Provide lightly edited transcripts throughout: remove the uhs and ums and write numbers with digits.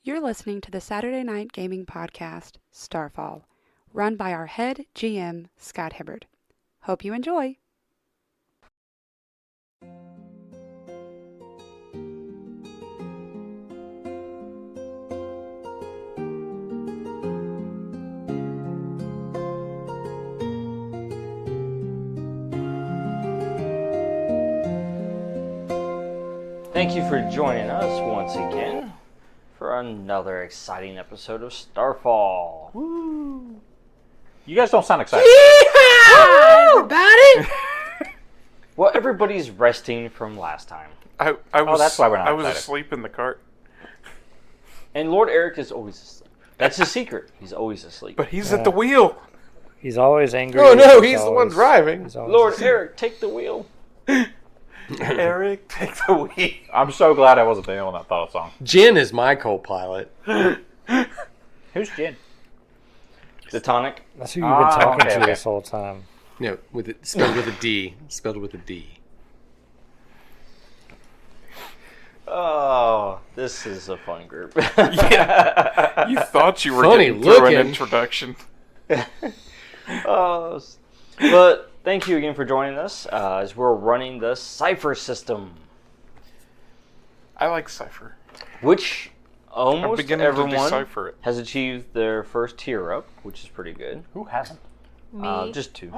You're listening to the Saturday Night Gaming Podcast, Starfall, run by our head GM, Scott Hibbard. Hope you enjoy. Thank you for joining us once again for another exciting episode of Starfall. Woo! You guys don't sound excited. Yeehaw, everybody! Well, everybody's resting from last time. That's why we're not I was excited. asleep in the cart. And Lord Eric is always asleep. That's his secret. He's always asleep. But he's at the wheel. He's always angry. Oh no, he's the one driving. Lord Eric, take the wheel. Eric, take the wheel. I'm so glad I wasn't the only one that thought of the song. Jin is my co-pilot. Who's Jin? The tonic. That's who you've been talking to okay. this whole time. No, with it spelled with a D. Spelled with a D. Oh, this is a fun group. Yeah. You thought you were Funny getting through an looking. introduction. But thank you again for joining us as we're running the Cypher system, I like Cypher. which I'm almost beginning to everyone decipher it. has achieved their first tier up, which is pretty good. Who hasn't? Me. Just two.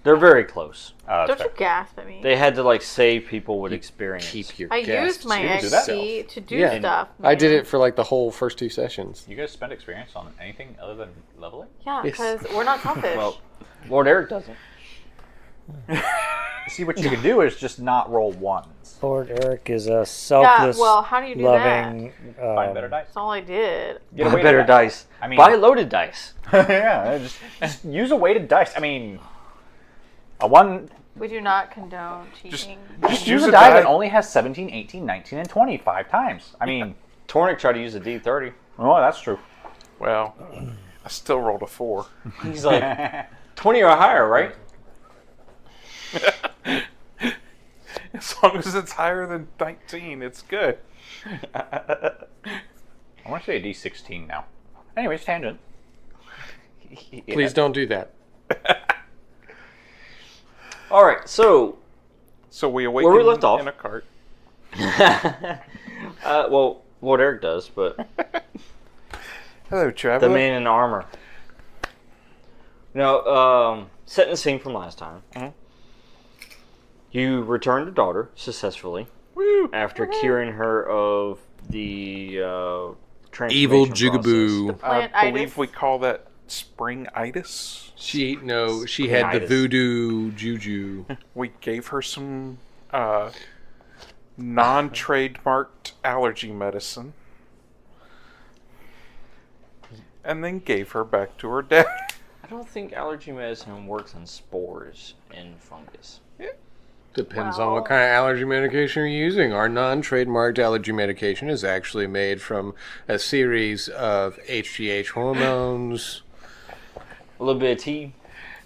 They're very close. Don't you gasp at me. They had to save people with experience. Keep your I gas used my to XP to do Yeah. stuff. I did man. it for like the whole first 2 sessions. You guys spend experience on anything other than leveling? Yeah, Yes. because we're not selfish. Well, Lord Eric doesn't. See, what you can do is just not roll ones. Lord Eric is a selfless, well, how do you do loving. Find better dice. That's all I did. Get a Buy weighted better dice. I mean, Buy loaded dice. yeah, just use a weighted dice. I mean, a one. We do not condone cheating. Just use use a a die die. that only has 17, 18, 19, and 20 5 times. I mean, Tornick tried to use a D30. oh, that's true. Well, I still rolled a 4. He's like, 20 or higher, right? As long as it's higher than 19, it's good. I want to say a D16 now. Anyways, tangent. Please don't do that. All right, so So we Where awaken we left off. in a cart. well, Lord Eric does, but Hello, the traveler. man in armor. Now, setting the scene from last time. Mhm. You returned your daughter successfully Woo! after curing her of the Evil transformation jugaboo. I Plant-itis. believe we call that spring-itis. She had the Springitis. voodoo juju. We gave her some non-trademarked allergy medicine. And then gave her back to her dad. I don't think allergy medicine works on spores and fungus. Depends on Well- what kind of allergy medication you're using. Our non-trademarked allergy medication is actually made from a series of HGH hormones, A little bit of tea,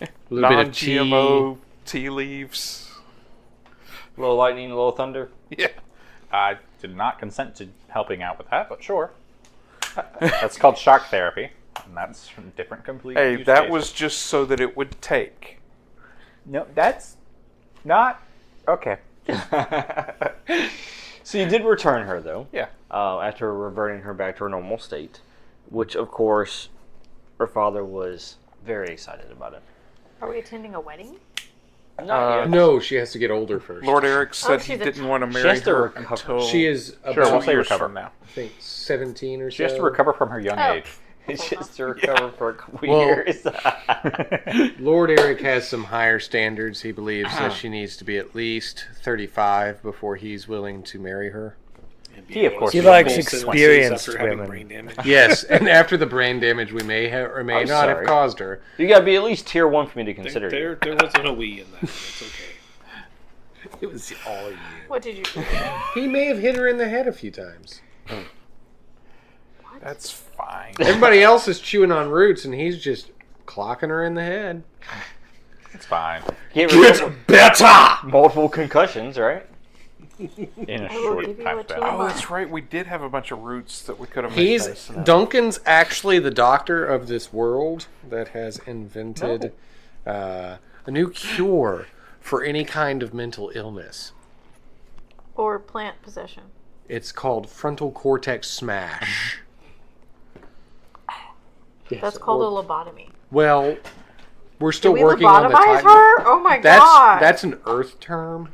a little bit of tea. Non-GMO tea leaves. a little lightning, a little thunder. Yeah. I did not consent to helping out with that, but sure. That's called shock therapy, and that's from different complete. Hey, use that cases. was just so that it would take. no. That's not okay. So you did return her, though. Yeah. After reverting her back to her normal state, which, of course, her father was very excited about it. Are we attending a wedding? Not yet. No, she has to get older first. Lord Eric said he she's a didn't want to She marry has to her recover. until She is about, Sure, we'll 2 say years recover. from now. I think, 17 or so. She has to recover from her young Oh. age. It's just to recover for a couple Well- years. Lord Eric has some higher standards. He believes that she needs to be at least 35 before he's willing to marry her. He, of course, He is likes full experienced after having women. brain damage. Yes, and after the brain damage we may have or may I'm not sorry. have caused her. You gotta be at least tier 1 for me to consider you. There wasn't a we in that. That's okay. It was all you. What did you do? He may have hit her in the head a few times. That's fine. Everybody else is chewing on roots, and he's just clocking her in the head. It's fine. Get rid of better! multiple concussions, right? In a I will short give you time what you span. Oh, want. that's right. We did have a bunch of roots that we could have made medicine. Duncan's actually the doctor of this world that has invented a new cure for any kind of mental illness. Or plant possession. It's called frontal cortex smash. That's called a lobotomy. Well, we're Did still we working on the lobotomize title. her? Oh my god. That's an Earth term.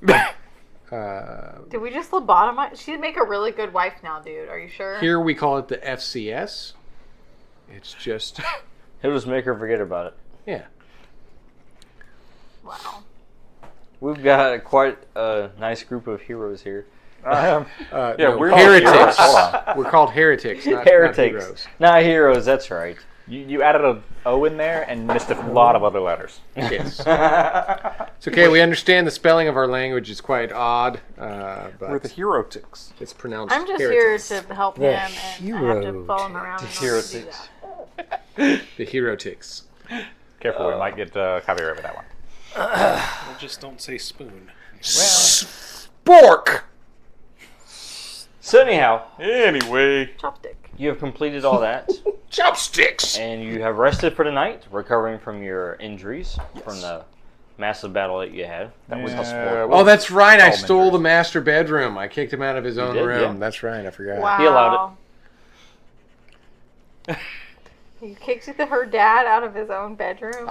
Did we just lobotomize? She'd make a really good wife now, dude. Are you sure? Here we call it the FCS. It's just, He'll just make her forget about it. yeah. Wow. We've got quite a nice group of heroes here. No, we're heretics. Hold on. We're called heretics, not Heretics. heroes. Not heroes, that's right. You added a O in there and missed a lot of other letters. Yes. It's okay. We understand the spelling of our language is quite odd, but We're the Heretics. it's pronounced I'm just heretics. here to help The him, and I have to follow him around. The in order to do heretics. that. The heretics. Careful, we might get copyright with that one. Well, just don't say spoon. Spork! So anyhow, Anyway, Chopstick. you have completed all that, Chopsticks! and you have rested for the night, recovering from your injuries from the massive battle that you had. That was the sport. Oh, that's right. I All stole members. the master bedroom. I kicked him out of his own did, room. yeah. That's right. I forgot. Wow. He allowed He kicked her dad out of his own bedroom.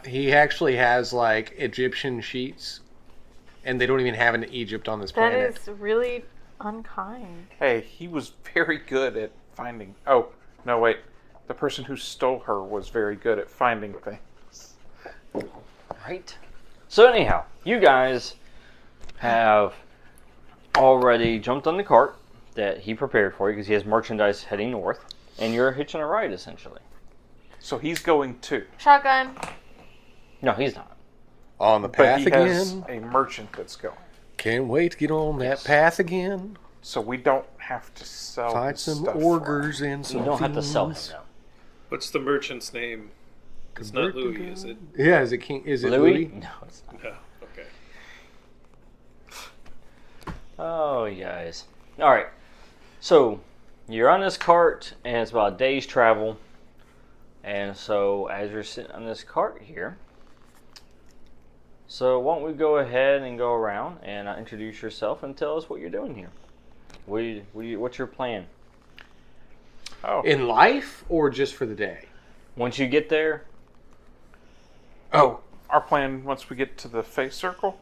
He actually has like Egyptian sheets, and they don't even have an Egypt on this That planet. is really unkind. hey, he was very good at finding. Oh, no, wait. The person who stole her was very good at finding things. Right. So anyhow, you guys have already jumped on the cart that he prepared for you because he has merchandise heading north, and you're hitching a ride essentially. So he's going too. Shotgun. No, he's not. On the But path he again. has a merchant that's going. Can't wait to get on that path again. So we don't have to sell Fight his some stuff for ogres and You some don't have to sell him fiends. though. What's the merchant's name? It's not Louis, is it? Yeah, is it King? Is it Louis? Louis? No, it's not. No. Okay. Oh, you guys. All right. So you're on this cart, and it's about a day's travel. And so as you're sitting on this cart here, so why don't we go ahead and go around and introduce yourself and tell us what you're doing here. What's your plan? Oh, In life or just for the day? Once you get there, Oh, our plan once we get to the face circle.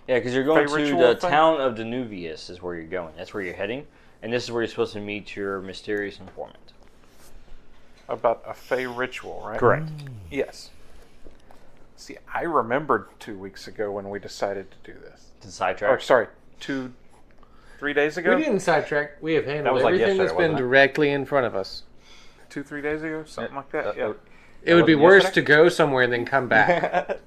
yeah, because you're going Fey to ritual the thing? town of Danuvius is where you're going. That's where you're heading. And this is where you're supposed to meet your mysterious informant. About a Fey ritual, right? Correct. Yes. See, I remembered 2 weeks ago when we decided to do this. To Or, sidetrack. sorry, 3 days ago? we didn't sidetrack. We have handled was like everything that's yesterday, been wasn't it? directly in front of us. 2-3 days ago? Something like that? Yeah. It would be wasn't worse yesterday? to go somewhere and then come back.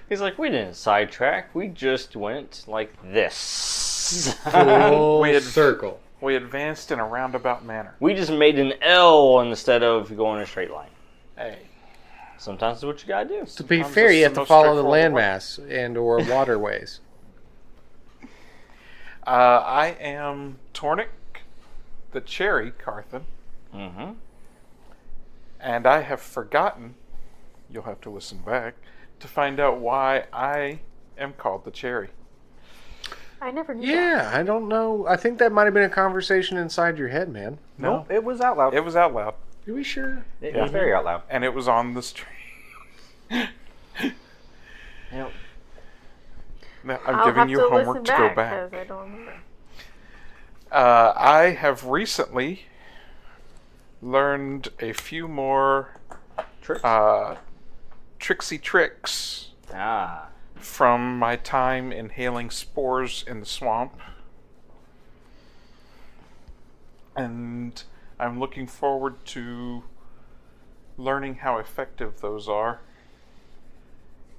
He's like, we didn't sidetrack. We just went like this. Full We had- circle. We advanced in a roundabout manner. We just made an L instead of going in a straight line. Hey. Sometimes it's what you gotta do. To be Sometimes fair, it's you the have to most follow the straightforward way. landmass and or waterways. I am Tornick, the cherry Carthan, Mm-hmm. and I have forgotten, you'll have to listen back, to find out why I am called the cherry. I never knew that. Yeah, I don't know. I think that might have been a conversation inside your head, man. Nope, it was out loud. It was out loud, Are we sure? It was very out loud. and it was on the street. Yep. Now, I'll I'm giving have you to homework listen to go back, back. 'cause I don't remember. I have recently learned a few more Tricks. tricksy tricks Ah. from my time inhaling spores in the swamp. And I'm looking forward to learning how effective those are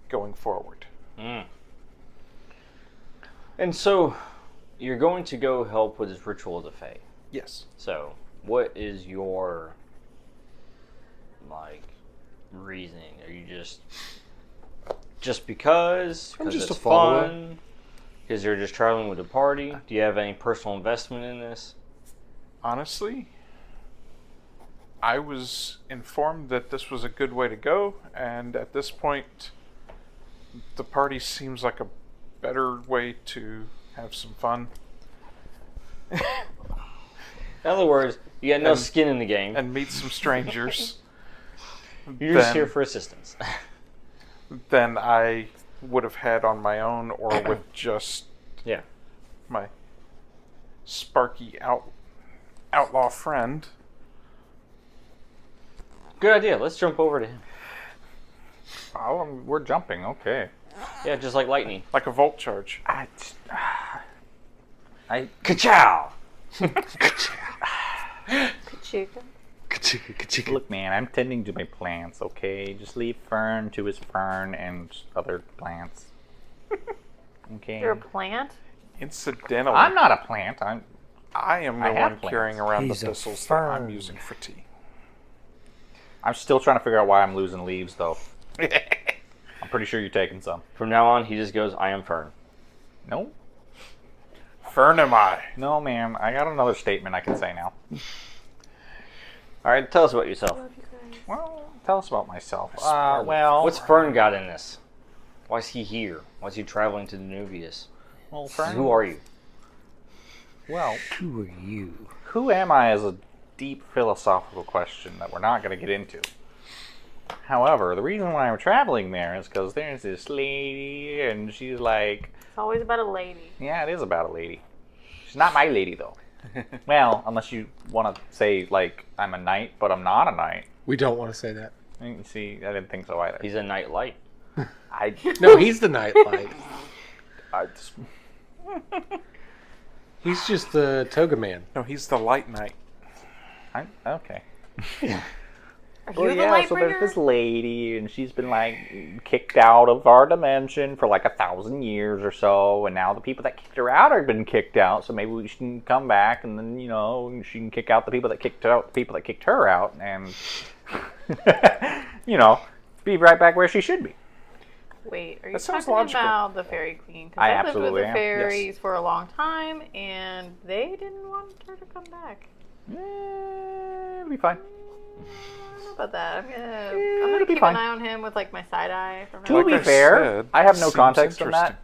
going forward. Mm. And so, you're going to go help with this ritual of the Fae. Yes. So, what is your, reasoning? Are you just because? I'm 'Cause just it's a follower. fun? Because you're just traveling with the party? Do you have any personal investment in this? Honestly, I was informed that this was a good way to go, and at this point, the party seems like a better way to have some fun. In other words, you got no skin in the game. And meet some strangers. You're just here for assistance. Than I would have had on my own or with just my sparky outlaw friend. Good idea. Let's jump over to him. Oh, we're jumping. Okay. Yeah, just like lightning. Like a volt charge. Ka-chow! Chicken. Look, man, I'm tending to my plants, okay? Just leave Fern to his fern and other plants. Okay. You're a plant? Incidentally, I'm not a plant. I am I the have one plants. carrying around He's the a thistles that I'm fern. using for tea. I'm still trying to figure out why I'm losing leaves, though. I'm pretty sure you're taking some. From now on, he just goes, I am Fern. No? Fern am I. No, man. I got another statement I can say now. Alright, tell us about yourself. Well, tell us about myself. Well, What's Fern got in this? Why is he here? Why is he traveling to Danuvius? well, Fern, Who are you? Well, Who are you? who am I is a deep philosophical question that we're not going to get into. However, the reason why I'm traveling there is because there's this lady, and she's like, It's always about a lady. yeah, it is about a lady. She's not my lady, though. Well, unless you want to say, like, I'm a knight, but I'm not a knight. We don't want to say that. You see, I didn't think so either. He's a night light. No, he's the nightlight. I just, He's just the toga man. No, he's the light knight. okay. Are Well, you the yeah, light so bringer? there's this lady, and she's been, like, kicked out of our dimension for, like, 1,000 years or so, and now the people that kicked her out have been kicked out, so maybe we can come back, and then, you know, she can kick out the people that kicked out the people that kicked her out, and, you know, be right back where she should be. Wait, are you That sounds talking logical. about the Fairy Queen? 'Cause I lived with absolutely the am, fairies for a long time, and they didn't want her to come back. It'll be fine. I don't know about that. I'm it'll gonna be keep fine. an eye on him with like my side eye. From To now be on. I fair, said, I have no seems context on that interesting.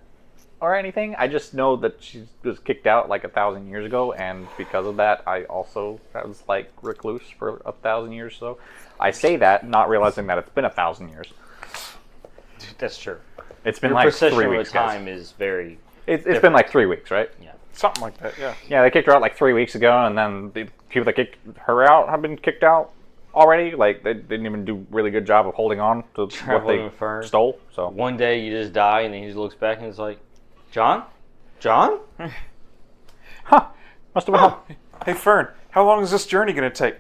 or anything. I just know that she was kicked out like 1,000 years ago, and because of that, I also was like recluse for 1,000 years. So I say that, not realizing that it's been 1,000 years. That's true. It's been Your like perception 3 of weeks. the Guys. time is very... It's been like 3 weeks, right? Something like that, yeah. Yeah, they kicked her out like 3 weeks ago, and then the people that kicked her out have been kicked out already. Like they didn't even do a really good job of holding on to what Traveling they with Fern. stole. So One day you just die, and then he just looks back and is like, John? John? must have been home. Hey, Fern, how long is this journey going to take?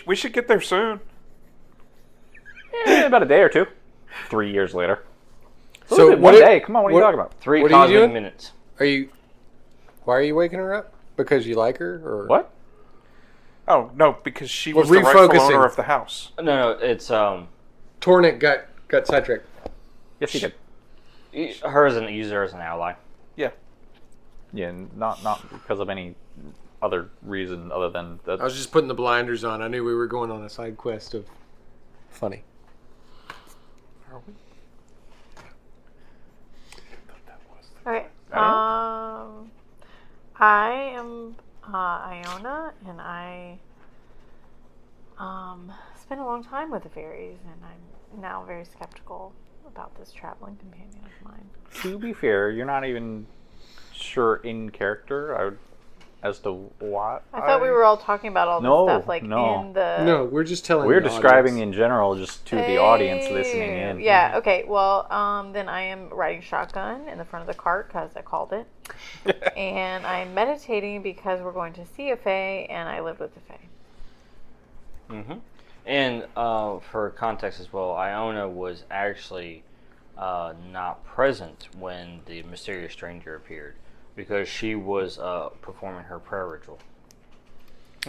We should get there soon. About a day or two. 3 years later. So One day. Come on, what are you talking about? 3 What are you cosmic doing? minutes. Are you? Why are you waking her up? Because you like her, or What? Oh, no, because she We're was the rightful refocusing. owner of the house. No, it's, Torwynn got sidetracked. Yes, he did. use her as an ally. Yeah. Yeah, not because of any other reason other than that. I was just putting the blinders on. I knew we were going on a side quest of funny. Are we? Okay. I am Iona, and I spent a long time with the fairies, and I'm now very skeptical about this traveling companion of mine. To be fair, you're not even sure in character as to what. I thought we were all talking about all this No, stuff, like no. in the. No, we're just telling. We're the describing audience. in general just to the audience listening in. Yeah. Okay. Well, then I am riding shotgun in the front of the cart because I called it, and I'm meditating because we're going to see a fae, and I lived with the fae. Mm-hmm. And for context as well, Iona was actually not present when the mysterious stranger appeared because she was performing her prayer ritual.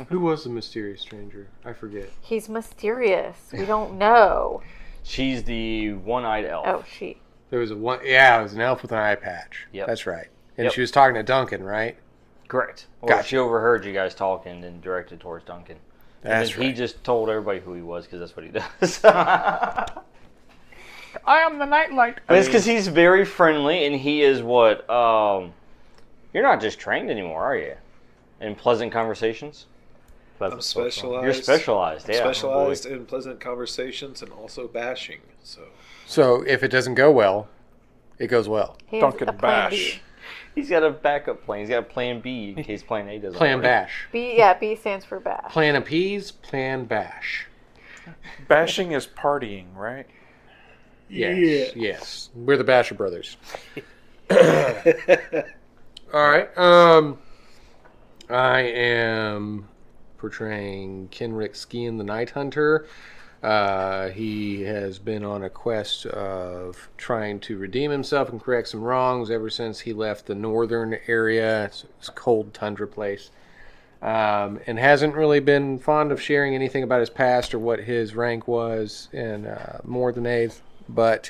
Who was the mysterious stranger? I forget. He's mysterious. We don't know. She's the one-eyed elf. Oh, she. There was it was an elf with an eye patch. Yep. That's right. And Yep. she was talking to Duncan, right? Correct. Well, Gotcha. she overheard you guys talking and directed towards Duncan. That's and then right. he just told everybody who he was because that's what he does. I am the nightlight. But it's because he's very friendly, and he is what? You're not just trained anymore, are you? In pleasant conversations? I'm specialized. You're specialized, yeah. Specialized in pleasant conversations and also bashing. So if it doesn't go well, it goes well. He has Duncan a plan Bash. B. He's got a backup plan. He's got a plan B in case plan A doesn't Plan work. bash. B stands for bash. Plan appease, plan bash. Bashing is partying, right? Yes. Yes. We're the Basher Brothers. All right. I am portraying Kenrick Skian the Night Hunter. He has been on a quest of trying to redeem himself and correct some wrongs ever since he left the northern area. It's a cold tundra place. And hasn't really been fond of sharing anything about his past or what his rank was in more than 8th. But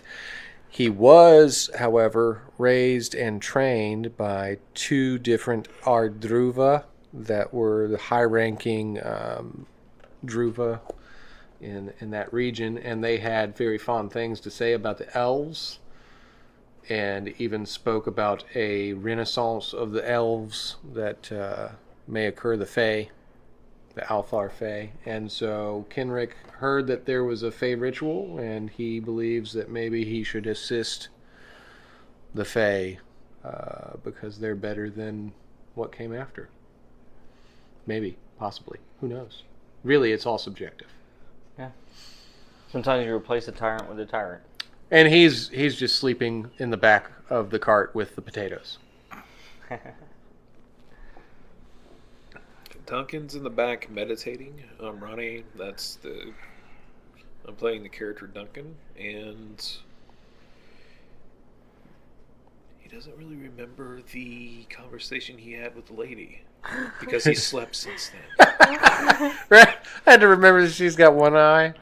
he was, however, raised and trained by 2 different Ardruva that were the high-ranking Druva in that region, and they had very fond things to say about the elves, and even spoke about a renaissance of the elves that may occur, the Fae, the Alfar Fae. And so Kenrick heard that there was a Fae ritual, and he believes that maybe he should assist the Fae because they're better than what came after. Maybe, possibly. Who knows? Really, it's all subjective. Yeah. Sometimes you replace a tyrant with a tyrant. And he's just sleeping in the back of the cart with the potatoes. Duncan's in the back meditating. Ronnie, I'm playing the character Duncan, and he doesn't really remember the conversation he had with the lady because he slept since then. Right? I had to remember that she's got one eye.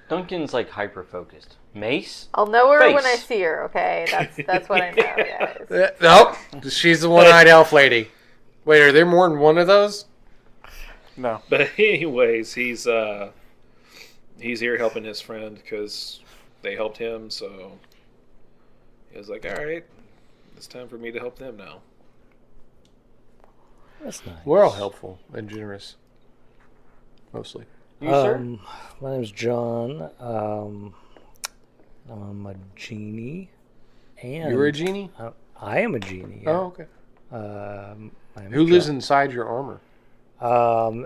Duncan's like hyper-focused. Mace? I'll know her Face. when I see her, okay? That's what I know, guys. Nope. She's the one-eyed elf lady. Wait, are there more than one of those? No. But anyways, he's here helping his friend because they helped him. So he was like, "All right, it's time for me to help them now." That's nice. We're all helpful and generous. Mostly. You, sir? My name's John. I'm a genie. And You're a genie? I am a genie. Yeah. Oh, okay. I'm Who lives inside your armor?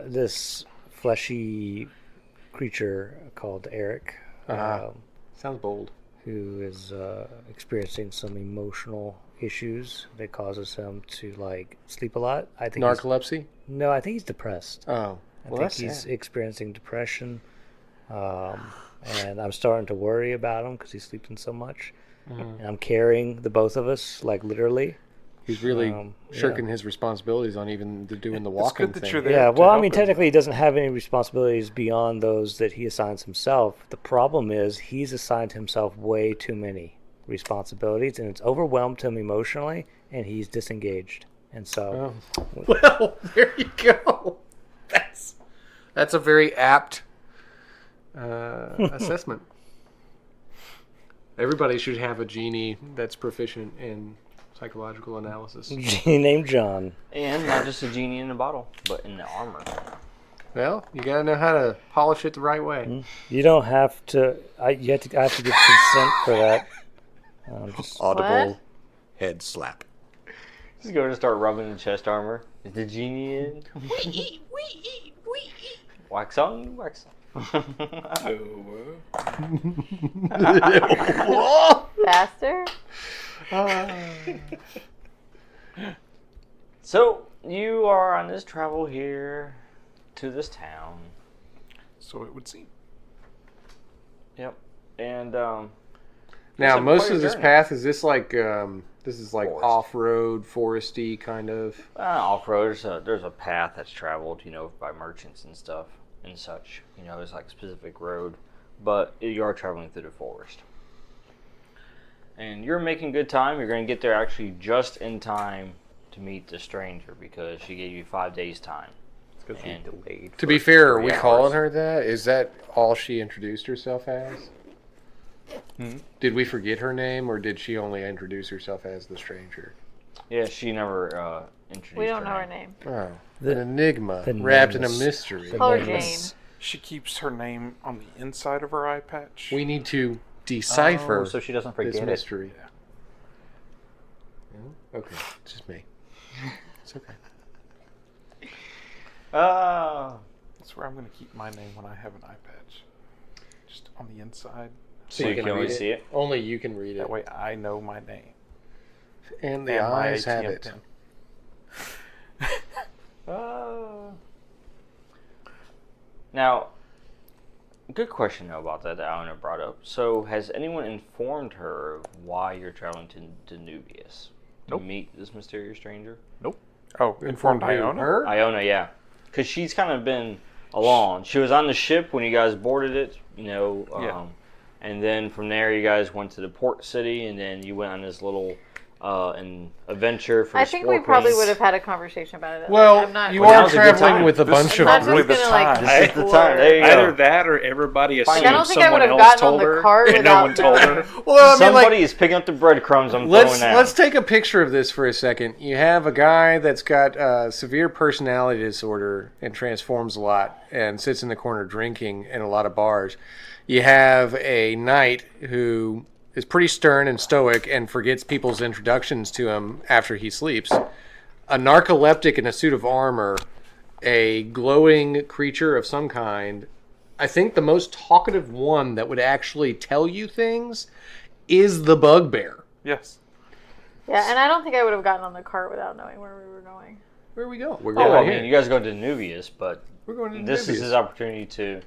this fleshy creature called Eric, Sounds bold. who is experiencing some emotional issues that causes him to like sleep a lot. I think Narcolepsy? no, I think he's depressed. Oh. I Well, think that's he's sad. experiencing depression, and I'm starting to worry about him because he's sleeping so much. And I'm carrying the both of us, like literally. He's really yeah. shirking his responsibilities on even doing the It's walking good that thing. you're there. Yeah, to well, I help mean, him. technically, he doesn't have any responsibilities beyond those that he assigns himself. The problem is he's assigned himself way too many responsibilities, and it's overwhelmed him emotionally, and he's disengaged. And so, Well, there you go. That's a very apt assessment. Everybody should have a genie that's proficient in psychological analysis. genie named John. And not just a genie in a bottle, but in the armor. Well, you gotta know how to polish it the right way. You don't have to. I have to give consent for that. Just What? head slap. Just go to start rubbing the chest armor. Is the genie in? Wax on, wax on. Faster? So, you are on this travel here to this town. So it would seem. Yep. And, Now, It's most quite a of this journey. path is this like this is like Forest. off-road, foresty kind of. off-road, there's a path that's traveled, by merchants and stuff and such. There's like a specific road. But you are traveling through the forest. And you're making good time. You're going to get there actually just in time to meet the stranger because she gave you 5 days time. It's because he delayed. To be fair, are we 3 calling hours. her that? Is that all she introduced herself as? Did we forget her name, or did she only introduce herself as the stranger? Yeah, she never introduced We don't know her her name. name. Oh, The- an enigma the wrapped in a nameless- mystery. the Call her nameless- Jane. She keeps her name on the inside of her eye patch. We need to decipher Oh, so she doesn't this forget it. mystery. Yeah. Okay, it's just me. It's okay. That's where I'm going to keep my name when I have an eye patch. Just on the inside. So you can only read see it? Only you can read it. That way I know my name. And the And my eyes have ATM it. pin. Now, good question though about that Iona brought up. So, has anyone informed her of why you're traveling to Danuvius to meet this mysterious stranger? Oh, informed Iona? Her? Iona, yeah, because she's kind of been along. She was on the ship when you guys boarded it, Yeah. and then from there you guys went to the port city, and then you went on this little an adventure for. I the think Spore we probably Queens. would have had a conversation about it. Well, I'm not, you Well, are now's a good traveling time. with a This bunch is of... I'm not probably just the gonna time. This is the explore. time. There you go. Either that or everybody assumed I don't think I someone would have else gotten told on the her cart and no without one told her. Well, I mean, Somebody like, is picking up the breadcrumbs I'm let's throwing out. let's take a picture of this for a second. You have a guy that's got severe personality disorder and transforms a lot and sits in the corner drinking in a lot of bars. You have a knight who is pretty stern and stoic and forgets people's introductions to him after he sleeps. A narcoleptic in a suit of armor, a glowing creature of some kind. I think the most talkative one that would actually tell you things is the bugbear. Yes. Yeah, and I don't think I would have gotten on the cart without knowing where we were going. Where we go? We're Oh, going I here. mean, you guys go to Danuvius, but We're going to this is Danuvius. his opportunity to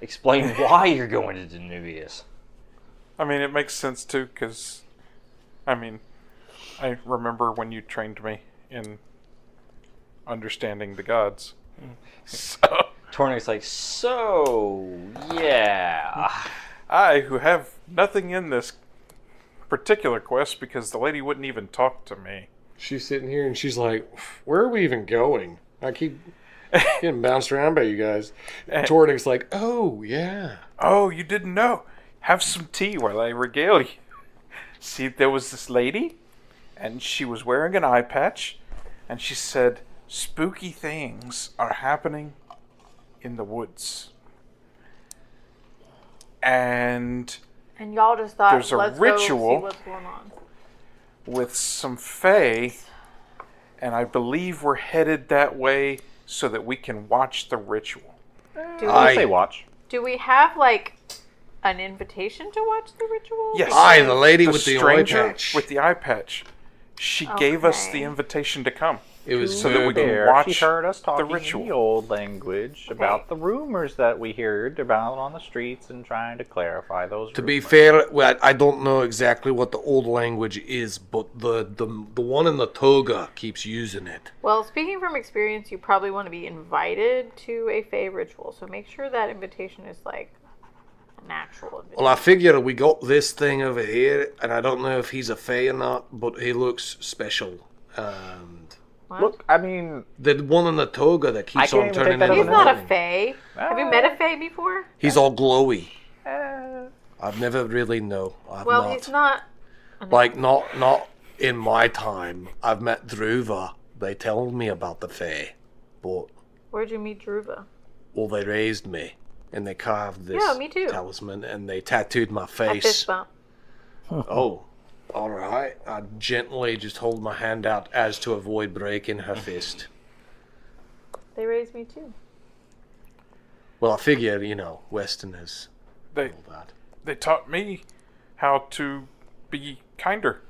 explain why you're going to Danuvius. I mean, it makes sense too, because, I mean, I remember when you trained me in understanding the gods. So, Torwyn's like, so, yeah. I, who have nothing in this particular quest because the lady wouldn't even talk to me. She's sitting here and she's like, where are we even going? I keep getting bounced around by you guys. Torwyn's like, oh, yeah. Oh, you didn't know? Have some tea while I regale you. See, there was this lady, and she was wearing an eye patch, and she said, spooky things are happening in the woods. And And y'all just thought, There's a let's ritual. go see what's going on. with some fae, and I believe we're headed that way so that we can watch the ritual. Do I we, say watch. do we have, like, an invitation to watch the ritual? Yes. Aye, the lady The with the eye stranger patch. with the eye patch. She gave us the Okay. invitation to come. It was So that we can There, watch she heard us talking ritual. in the old language about the rumors that we heard about on the streets and trying to clarify those To be rumors. fair, well, I don't know exactly what the old language is, but the one in the toga keeps using it. Well, speaking from experience, you probably want to be invited to a Fae ritual, so make sure that invitation is, like, an actual invitation. Well, I figure we got this thing over here, and I don't know if he's a fae or not, but he looks special. And What? Look, I mean, the one in the toga that keeps can't on even turning take that into He's not a lightning. Fae. Have you met a Fae before? He's all glowy. eh, I've never really I've Well, not. he's not. Like, not in my time. I've met Dhruva. They told me about the fae, but Where'd you meet Druva? well, they raised me, and they carved this Yeah, me too. talisman, and they tattooed my A fist face. bump. Oh, all right. I gently just hold my hand out as to avoid breaking her fist. They raised me too. Well, I figure, Westerners. They All that. they taught me how to be kinder.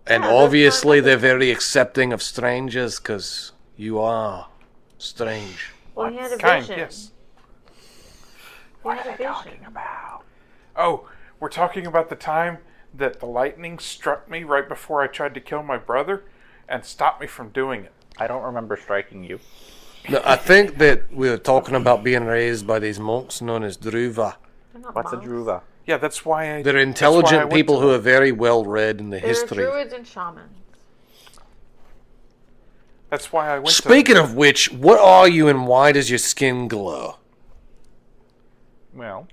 And Yeah, that's obviously, not they're very accepting of strangers, because you are strange. Well, he had a Kind, vision. yes. He had a vision. Oh, we're talking about the time that the lightning struck me right before I tried to kill my brother and stopped me from doing it. I don't remember striking you. No, I think that we were talking about being raised by these monks known as Dhruva. They're not What's a monks. druva? Yeah, that's why I... They're that's why I intelligent went people to who them. are very well read in the They're history. druids and shamans. That's why I went to Speaking of which, what are you and why does your skin glow? Well,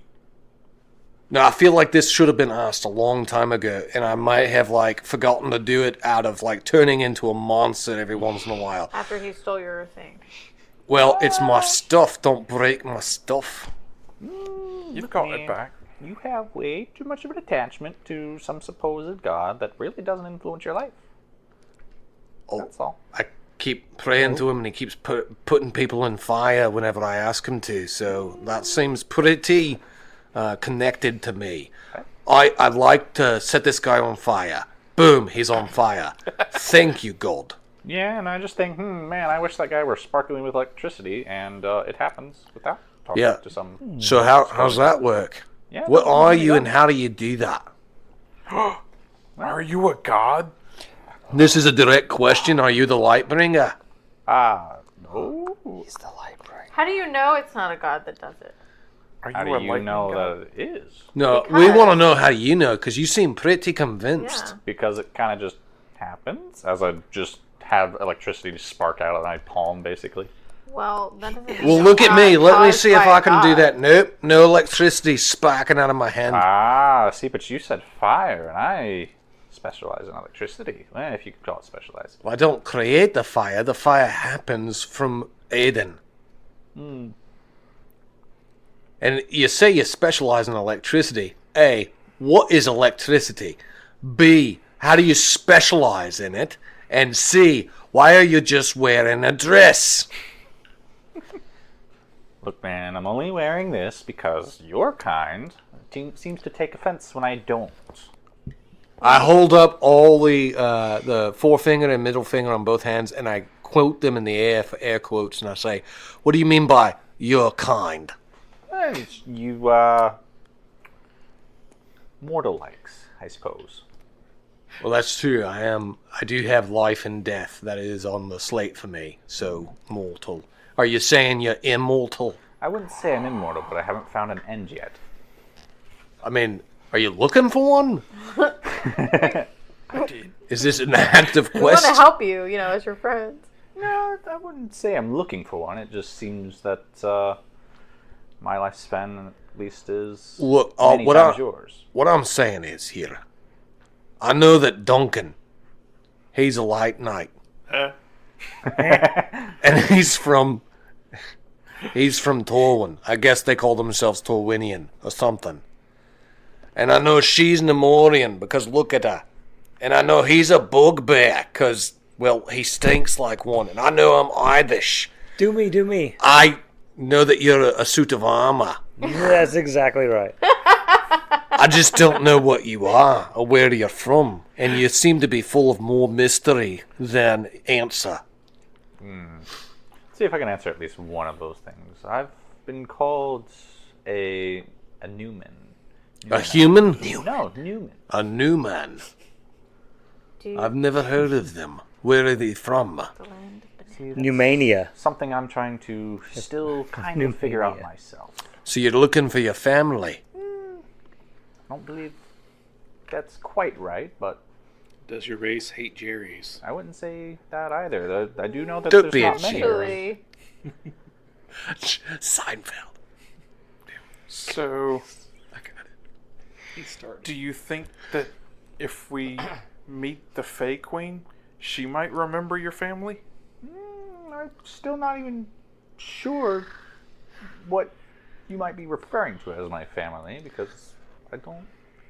Now, I feel like this should have been asked a long time ago, and I might have, forgotten to do it out of, turning into a monster every once in a while. After he stole your thing. Well, it's my stuff. Don't break my stuff. You've got it back. you have way too much of an attachment to some supposed god that really doesn't influence your life. Oh, That's all. I keep praying to him, and he keeps putting people in fire whenever I ask him to, so that seems pretty connected to me. I'd like to set this guy on fire. Boom, he's on fire. Thank you, God. Yeah, and I just think, man, I wish that guy were sparkling with electricity, and it happens without talking Yeah. to some... So how's that work? Yeah, What no, are there you go. and how do you do that? Are you a god? This is a direct question. Are you the Lightbringer? No. How do you know it's not a god that does it? Are How you do a you lightning know god? that it is? No, we Because- want to know how you know, because you seem pretty convinced. Yeah. Because it kind of just happens, as I just have electricity just spark out of my palm, basically. Well, that doesn't mean Well, it's look at not me. Let me caused see if by I a can do god. that. Nope, no electricity sparking out of my hand. See, but you said fire, and I specialize in electricity. Well, if you could call it specialize. I don't create the fire. The fire happens from Aiden. And you say you specialize in electricity. A, what is electricity? B, how do you specialize in it? And C, why are you just wearing a dress? Look, man, I'm only wearing this because your kind seems to take offense when I don't. I hold up all the forefinger and middle finger on both hands, and I quote them in the air for air quotes, and I say, what do you mean by your kind? You, mortal likes, I suppose. Well, that's true. I do have life and death. That is on the slate for me. So, mortal. Are you saying you're immortal? I wouldn't say I'm immortal, but I haven't found an end yet. I mean, are you looking for one? I did. Is this an active We want quest? to help you, as your friends. No, I wouldn't say I'm looking for one. It just seems that my lifespan, at least, is Look, many times yours. what I'm saying is here. I know that Duncan, he's a light knight. Huh? And he's from Torwynn. I guess they call themselves Torwynnian or something. And I know she's Nemorian because look at her. And I know he's a bugbear because, well, he stinks like one. And I know I'm Irish. Do me. I know that you're a suit of armor. That's exactly right. I just don't know what you are or where you're from. And you seem to be full of more mystery than answer. See if I can answer at least one of those things. I've been called a Newman. A human? No, Newman. A new man. Do you I've never heard of them. Where are they from? the land of bananas? Pneumania. Something I'm trying to still kind of figure out Pneumonia. myself. So you're looking for your family. I don't believe that's quite right, but Does your race hate Jerry's? I wouldn't say that either. I do know that Don't there's be a not many. Actually, Seinfeld. So, I got it. He started. do you think that if we meet the Fae Queen, she might remember your family? I'm still not even sure what you might be referring to as my family, because I don't...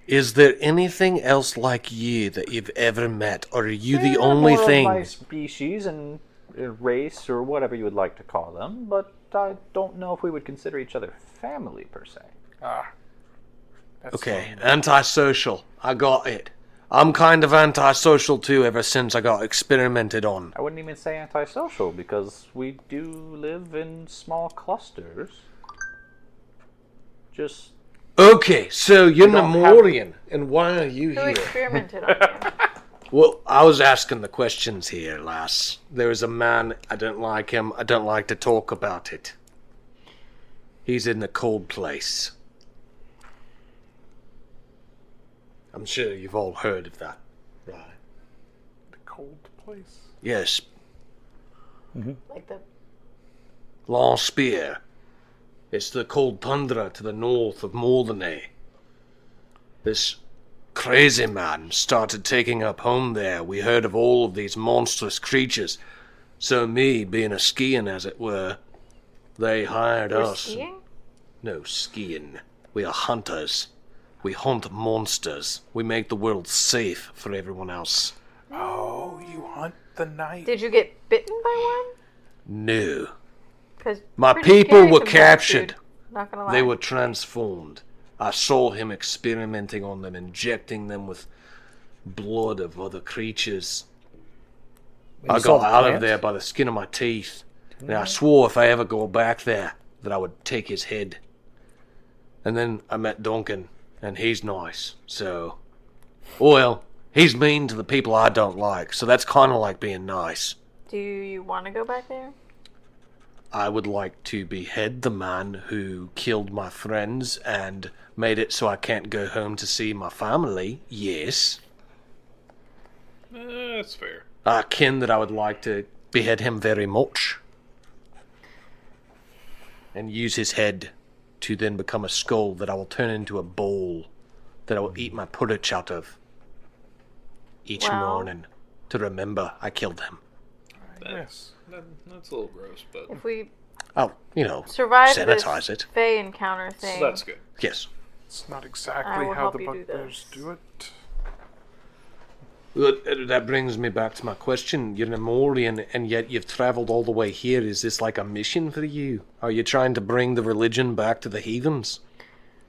Is there anything else like you that you've ever met, or are you the They're only more of thing? my species and race, or whatever you would like to call them, but I don't know if we would consider each other family, per se. That's Okay, antisocial. I got it. I'm kind of antisocial too ever since I got experimented on. I wouldn't even say antisocial, because we do live in small clusters. Just... Okay, so you're We don't Nemorian, and why are you who here? experimented on you? Well, I was asking the questions here, lass. There is a man, I don't like him, I don't like to talk about it. He's in the cold place. I'm sure you've all heard of that, right? The cold place. Yes, Like the Long Spear. It's the cold tundra to the north of Mordenay. This crazy man started taking up home there. We heard of all of these monstrous creatures. So me, being a skiing as it were, they hired you're us. skiing? No, skiing. We are hunters. We hunt monsters. We make the world safe for everyone else. Oh, you hunt the night. Did you get bitten by one? No. 'Cause My pretty people scary were sometimes, captured. dude. Not gonna lie. They were transformed. I saw him experimenting on them, injecting them with blood of other creatures. I got out of there by the skin of my teeth. And I swore if I ever go back there, that I would take his head. And then I met Duncan, and he's nice, so... Well, he's mean to the people I don't like, so that's kind of like being nice. Do you want to go back there? I would like to behead the man who killed my friends and made it so I can't go home to see my family, yes. That's fair. I ken that I would like to behead him very much. And use his head to then become a skull that I will turn into a bowl that I will eat my porridge out of each Well- morning to remember I killed him. Yes. That's a little gross, but If we I'll, survive sanitize this it. Fey encounter thing, that's good. Yes. It's not I exactly will how help the you do bugbears this. do it. Well, that brings me back to my question. You're an Amorian, and yet you've traveled all the way here. Is this like a mission for you? Are you trying to bring the religion back to the heathens?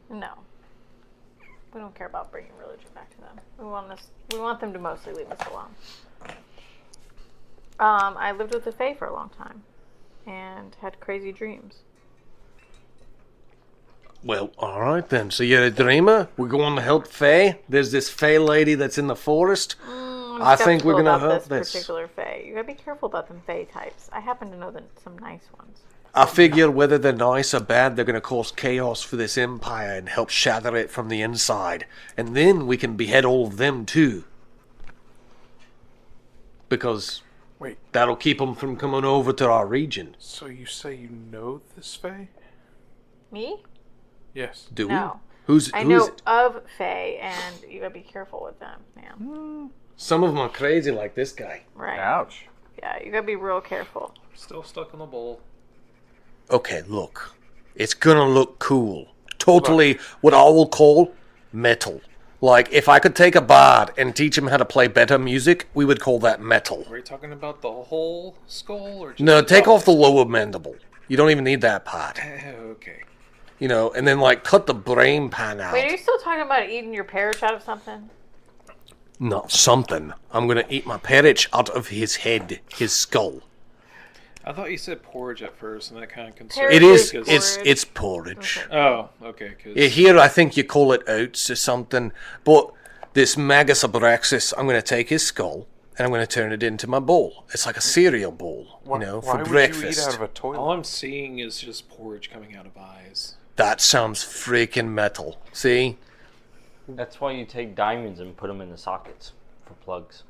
no. We don't care about bringing religion back to them. We want them to mostly leave us alone. I lived with the Fae for a long time, and had crazy dreams. Well, alright then. So you're a dreamer? We're going to help Faye? There's this Faye lady that's in the forest? I think we're skeptical gonna about help this this. particular Fae. You gotta be careful about them Fae types. I happen to know some nice ones. I figure whether they're nice or bad, they're going to cause chaos for this empire and help shatter it from the inside. And then we can behead all of them too. Because Wait, that'll keep them from coming over to our region. so you say you know this Fae? Me? Yes. Do No. we? Who's I is know it? of Fae, and you gotta be careful with them, man. Some of them are crazy like this guy. Right. Ouch. Yeah, you gotta be real careful. Still stuck in the bowl. Okay, look. It's gonna look cool. Totally what I will call metal. Like, if I could take a bard and teach him how to play better music, we would call that metal. Are we talking about the whole skull or just No, the take top? off the lower mandible. You don't even need that part. Okay. And then, like, cut the brain pan out. Wait, are you still talking about eating your parrot out of something? Not something. I'm gonna eat my parrot out of his head, his skull. I thought you said porridge at first, and that kind of concerned Porridge It me is, because- it's porridge. Okay. Oh, okay. 'Cause Yeah, here I think you call it oats or something. But this Magus Abraxas, I'm going to take his skull and I'm going to turn it into my bowl. It's like a cereal bowl, Why, for why breakfast. would you eat out of a toilet? all I'm seeing is just porridge coming out of eyes. That sounds freaking metal. See? That's why you take diamonds and put them in the sockets for plugs.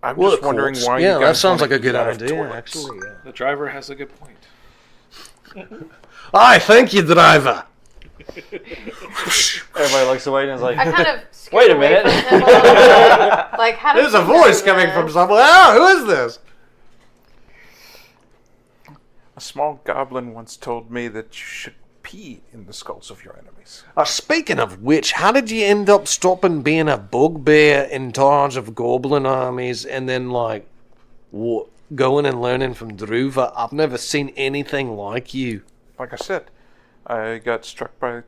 I'm Well, just of wondering course. why Yeah, you that guys sounds wanna like a good eat out of idea, toilets. actually. Yeah. The driver has a good point. Aye, thank you, driver. Everybody looks away and is like, I kind of Wait a minute. Like, how There's does a voice coming from somewhere. Oh, who is this? A small goblin once told me that you should pee in the skulls of your enemies. Speaking of which, how did you end up stopping being a bugbear in charge of goblin armies and then, like, going and learning from Druva? I've never seen anything like you. Like I said, I got struck by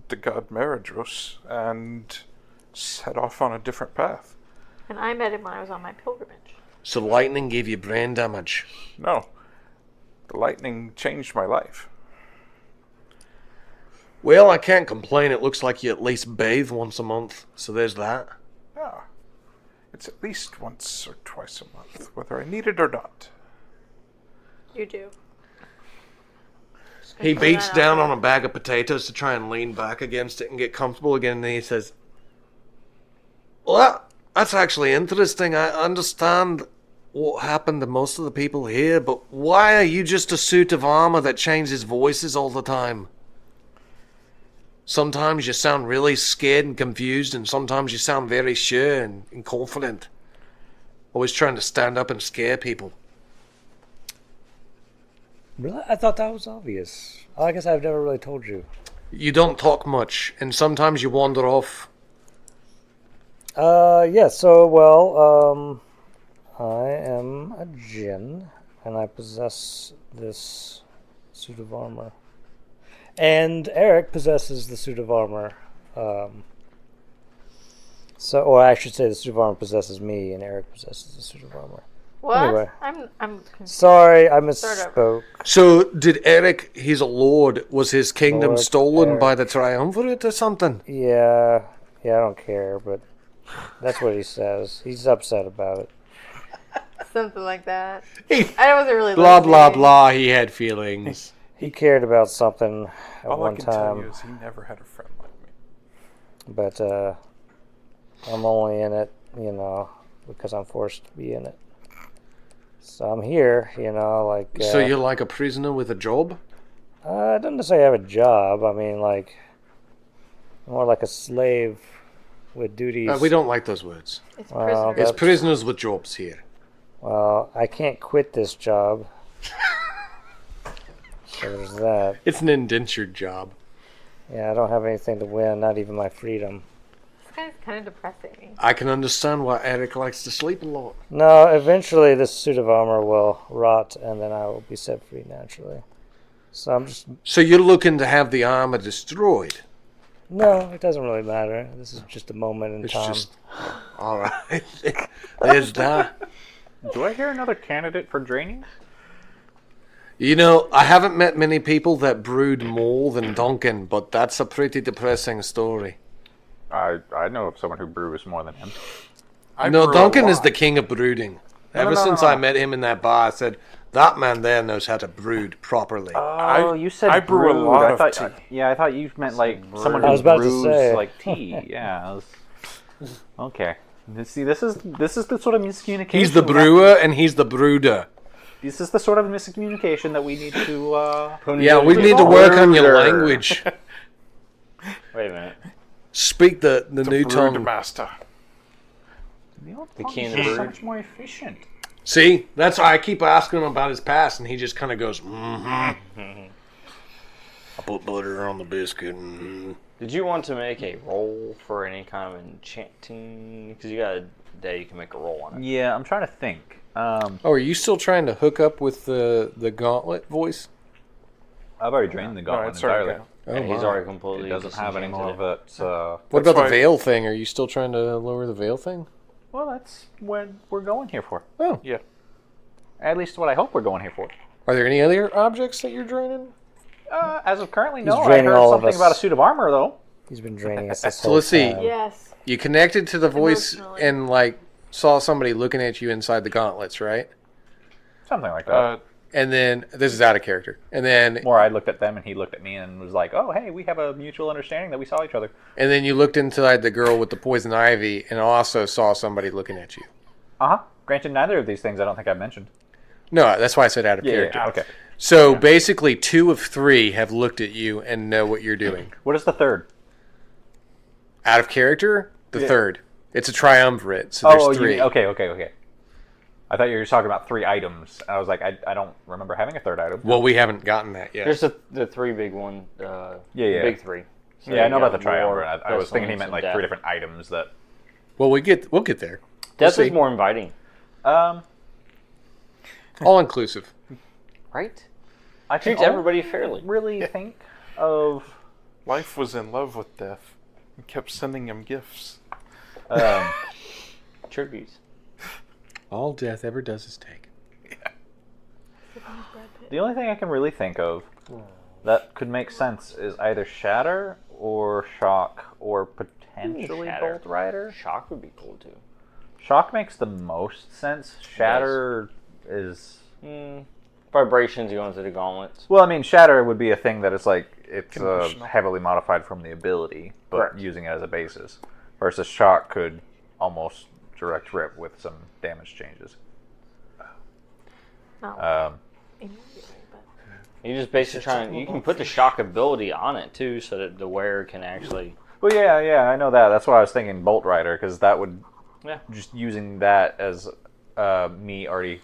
the god Meridros and set off on a different path. And I met him when I was on my pilgrimage. So lightning gave you brain damage. No, the lightning changed my life. Well, I can't complain. It looks like you at least bathe once a month. So there's that. Yeah, it's at least once or twice a month, whether I need it or not. You do. He Throw beats that out down there. on a bag of potatoes to try and lean back against it and get comfortable again. And then he says, Well, that's actually interesting. I understand what happened to most of the people here, but why are you just a suit of armor that changes voices all the time? Sometimes you sound really scared and confused, and sometimes you sound very sure and confident. Always trying to stand up and scare people. Really? I thought that was obvious. I guess I've never really told you. You don't talk much, and sometimes you wander off. Yeah, so, well, I am a djinn, and I possess this suit of armor. And Eric possesses the suit of armor. Or I should say the suit of armor possesses me, and Eric possesses the suit of armor. What? Anyway. I'm confused. Sorry, I misspoke. So, did Eric, he's a lord, was his kingdom Lord stolen Eric. by the Triumvirate or something? Yeah, I don't care, but that's what he says. He's upset about it. Something like that. He, I wasn't really blah, listening. blah, blah, he had feelings. He cared about something at All one I can tell you time, is he never had a friend like me. but I'm only in it, because I'm forced to be in it. So I'm here, like... So you're like a prisoner with a job? I don't necessarily have a job. I mean, like... more like a slave with duties. We don't like those words. It's Well, prisoners. It's That's- prisoners with jobs here. Well, I can't quit this job. So there's that. It's an indentured job. Yeah, I don't have anything to win, not even my freedom. This guy's kind of depressing. I can understand why Eric likes to sleep a lot. No, eventually this suit of armor will rot, and then I will be set free naturally. So I'm just... So you're looking to have the armor destroyed? No, it doesn't really matter. This is just a moment in It's time. just... Alright. There's that. Do I hear another candidate for draining? You know, I haven't met many people that brood more than Duncan, but that's a pretty depressing story. I know of someone who brews more than him. I No, brew a Duncan is lot. the king of brooding. Ever since I met him in that bar, I said, that man there knows how to brood properly. Oh, you said I brew a brewed. lot I of thought, tea. I thought you meant like someone I who was about to brews say. like tea. Yeah. I was... Okay. See, this is the sort of miscommunication. He's the we have- brewer and he's the brooder. This is the sort of miscommunication that we need to. Yeah, we need to work on your language. Wait a minute. Speak the new Brood tongue. master. The can is so brew. much more efficient. See, that's why I keep asking him about his past, and he just kind of goes, mm-hmm. I put butter on the biscuit. Mm-hmm. Did you want to make a roll for any kind of enchanting? Because you got a day you can make a roll on it. Yeah, I'm trying to think. Oh, are you still trying to hook up with the gauntlet voice? I've already drained the gauntlet it's already entirely. Oh, Yeah, he's wow. already completely. It doesn't have any more of disenchanted it. What That's about why- the veil thing? Are you still trying to lower the veil thing? Well, that's what we're going here for. Oh. Yeah. At least what I hope we're going here for. Are there any other objects that you're draining? As of currently, He's no. I draining heard all of something us. about a suit of armor, though. He's been draining us this So whole let's see. time. Yes. You connected to the voice Emotionally. and, like, saw somebody looking at you inside the gauntlets, right? Something like that. And then, this is out of character. And then More, I looked at them and he looked at me and was like, "Oh, hey, we have a mutual understanding that we saw each other." you looked inside the girl with the poison ivy and also saw somebody looking at you. Granted, neither of these things I don't think I mentioned. No, that's why I said out of character. Okay. So basically, 2 of 3 have looked at you and know what you're doing. What is the third? Out of character, the Yeah. third. It's a triumvirate, so there's 3. Okay. I thought you were talking about 3 items. I was like, I don't remember having a third item. Well, we haven't gotten that yet. There's the 3 big one. Yeah. Big 3. So Yeah, I know you about the got war, triumvirate. I was thinking he pestilence, meant and like death. 3 different items that. Well, we'll get there. Death We'll is see. more inviting, All inclusive. right? I can Treats everybody fairly. really think of. Life was in love with death and kept sending him gifts. Tributes. All death ever does is take. The only thing I can really think of that could make sense is either Shatter or Shock or potentially Shatter. Bolt Rider. Shock would be cool too. Shock makes the most sense. Shatter is. Vibrations go into the gauntlets. Well, I mean, Shatter would be a thing that is like it's Conditional. heavily modified from the ability, but Correct. using it as a basis. Versus Shock could almost direct rip with some damage changes. Not immediately, but You just basically trying. You can put the shock ability on it too, so that the wearer can actually. Well, yeah, I know that. That's why I was thinking Bolt Rider, because that would Yeah. just using that as me already.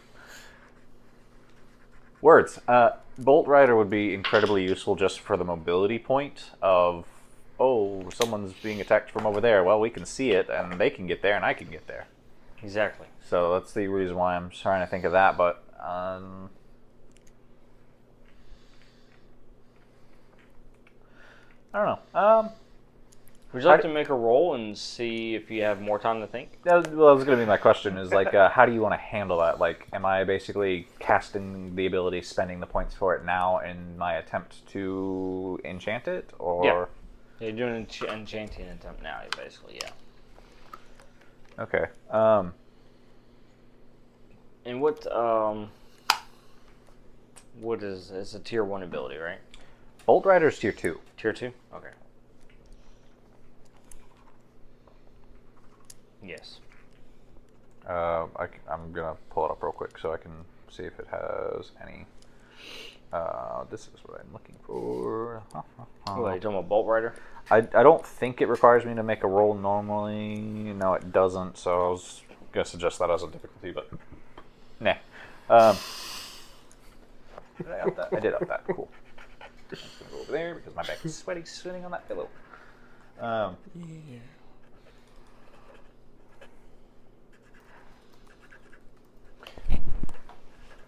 Words. Bolt Rider would be incredibly useful just for the mobility point of, oh, someone's being attacked from over there. Well, we can see it, and they can get there, and I can get there. Exactly. So that's the reason why I'm trying to think of that, but I don't know. Would you like to make a roll and see if you have more time to think? That was going to be my question, is like, how do you want to handle that? Like, am I basically casting the ability, spending the points for it now in my attempt to enchant it? Or Yeah, you're doing an enchanting attempt now, basically, yeah. Okay. And what is it's a tier 1 ability, right? Bolt Rider's tier 2. Tier 2? Okay. Yes. I'm going to pull it up real quick so I can see if it has any. This is what I'm looking for. What, are you talking about Bolt Rider? I don't think it requires me to make a roll normally. No, it doesn't, so I was going to suggest that as a difficulty, but nah. Did I up that? I did up that. Cool. I'm just going to go over there because my back is sweaty sitting on that pillow. Yeah.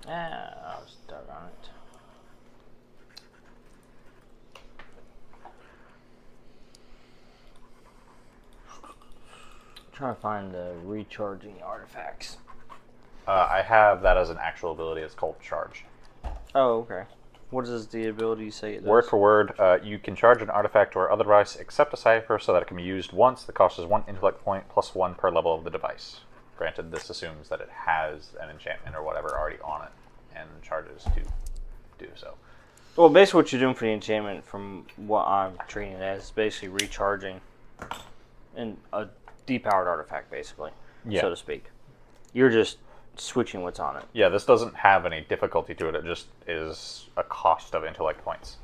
I was stuck on it. Trying to find the recharging artifacts. I have that as an actual ability. It's called Charge. Oh, okay. What does the ability say it does? Word for word, you can charge an artifact or other device except a cipher so that it can be used once. The cost is 1 intellect point plus 1 per level of the device. Granted, this assumes that it has an enchantment or whatever already on it and charges to do so. Well, basically what you're doing for the enchantment, from what I'm treating it as, is basically recharging a depowered artifact, basically, so to speak. You're just switching what's on it. Yeah, this doesn't have any difficulty to it. It just is a cost of intellect points.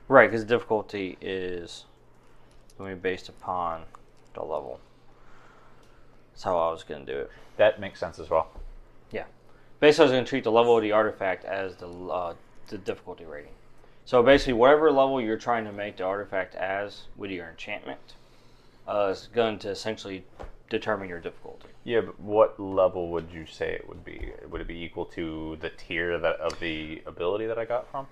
Right, because difficulty is going to be based upon the level. That's how I was going to do it. That makes sense as well. Yeah. Basically, I was going to treat the level of the artifact as the difficulty rating. So basically, whatever level you're trying to make the artifact as with your enchantment is going to essentially determine your difficulty. Yeah, but what level would you say it would be? Would it be equal to the tier of the ability that I got from?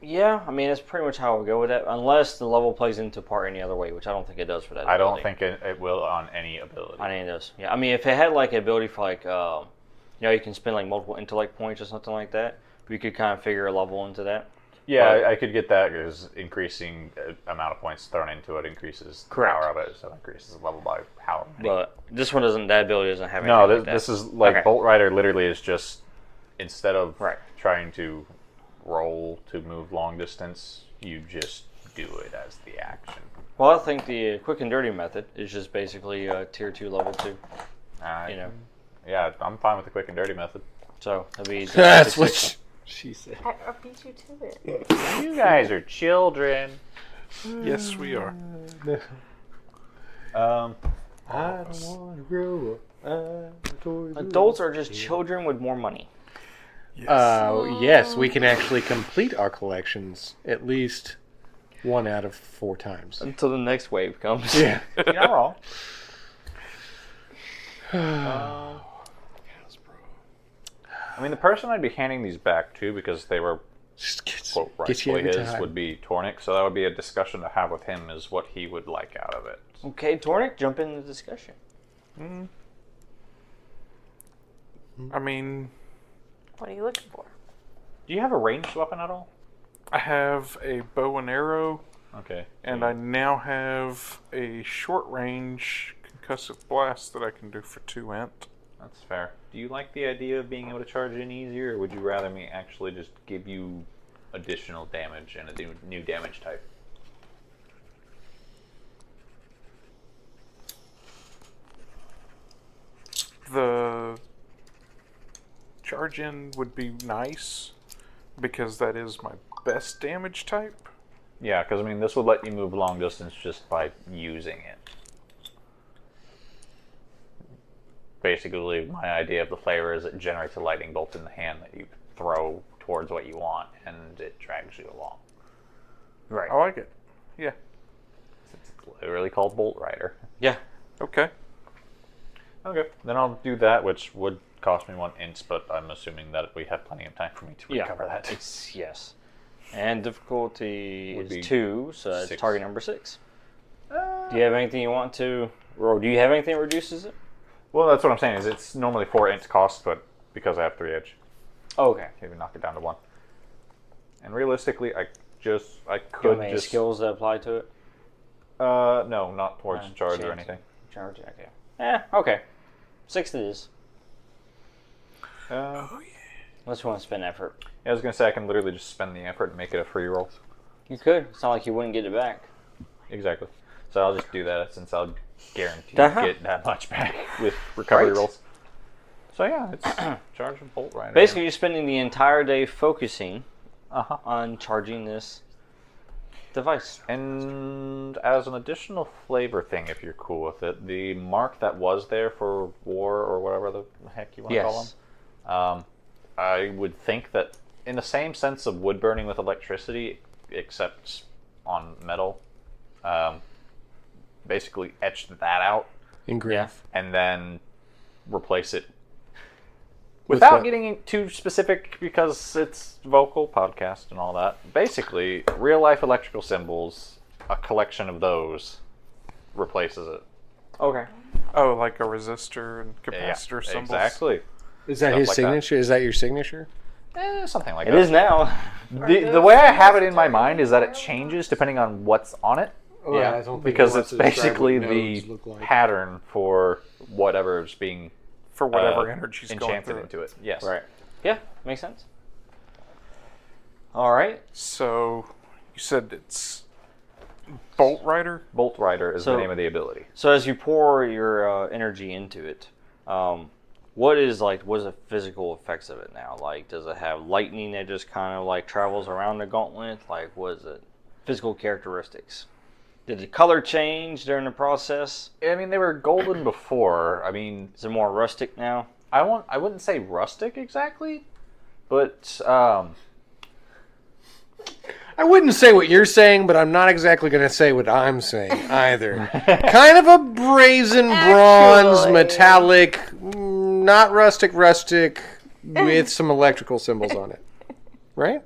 Yeah, I mean, that's pretty much how I would go with that, unless the level plays into part any other way, which I don't think it does for that I ability. don't think it will on any ability. On any of those. Yeah, I mean, if it had like an ability for like, you can spend like multiple intellect points or something like that, we could kind of figure a level into that. Yeah, I could get that because increasing amount of points thrown into it increases the power of it, so it increases the level by however many. But this one doesn't, that ability doesn't have anything No, like that. this is like Bolt Rider literally is just, instead of trying to roll to move long distance, you just do it as the action. Well, I think the quick and dirty method is just basically tier 2, level 2. Yeah, I'm fine with the quick and dirty method. So it'll be That's what she said. I beat you to it. You guys are children. Yes, we are. I don't want to grow up. Adults are just children with more money. Yes, we can actually complete our collections at least 1 out of 4 times. Until the next wave comes. Yeah. You're not wrong. I mean, the person I'd be handing these back to, because they were quote, rightfully his, would be Tornick, so that would be a discussion to have with him, is what he would like out of it. Okay, Tornick, jump in the discussion. I mean, What are you looking for? Do you have a ranged weapon at all? I have a bow and arrow, Okay. and I now have a short range concussive blast that I can do for 2 int. That's fair. Do you like the idea of being able to charge in easier, or would you rather me actually just give you additional damage and a new damage type? the charge in would be nice because that is my best damage type. Yeah, because I mean, this would let you move long distance just by using it. Basically, my idea of the flavor is it generates a lightning bolt in the hand that you throw towards what you want, and it drags you along. Right. I like it. Yeah. It's literally called Bolt Rider. Yeah. Okay. Okay, then I'll do that, which would cost me 1 inch, but I'm assuming that we have plenty of time for me to recover that. It's yes. And difficulty Would be is 2, so that's 6. target number 6. Do you have anything you want to, or do you have anything that reduces it? Well, that's what I'm saying, is it's normally 4 inch cost, but because I have 3 edge, Oh, okay. maybe knock it down to 1. And realistically, I Do you could have any skills that apply to it? No, not towards charge or chance. anything. Charge, okay. Okay. 6 it is. Unless you want to spend effort. I was going to say I can literally just spend the effort and make it a free roll. You could. It's not like you wouldn't get it back. Exactly. So I'll just do that since I'll guarantee Uh-huh. get that much back with recovery Right. rolls. So yeah, it's charge and Bolt Rider. Basically, you're spending the entire day focusing Uh-huh. on charging this device. And as an additional flavor thing, if you're cool with it, the mark that was there for war or whatever the heck you want to call them, I would think that in the same sense of wood burning with electricity, except on metal, basically etch that out Engrave. and then replace it. With Without what? getting too specific, because it's vocal podcast and all that, basically, real life electrical symbols, a collection of those replaces it. Okay. Oh, like a resistor and capacitor symbols. Exactly. Is that Stuff his like that. signature? Is that your signature? Something like It that. is now. The way I have it in my mind is that it changes depending on what's on it, Oh, Yeah, I don't think because it it's wants to describe basically what the nodes look like. pattern for whatever's being For whatever energy's going enchanted through it. into it. Yes. Right. Yeah, makes sense. All right. So, you said it's Bolt Rider? Bolt Rider is the So- name of the ability. So as you pour your energy into it, what is the physical effects of it now? Like, does it have lightning that just kind of like travels around the gauntlet? Like, what is it? Physical characteristics. Did the color change during the process? I mean, they were golden before. I mean, Is it more rustic now? I wouldn't say rustic exactly, but I wouldn't say what you're saying, but I'm not exactly going to say what I'm saying either. Kind of a brazen bronze, Actually. metallic, not rustic, with some electrical symbols on it. Right?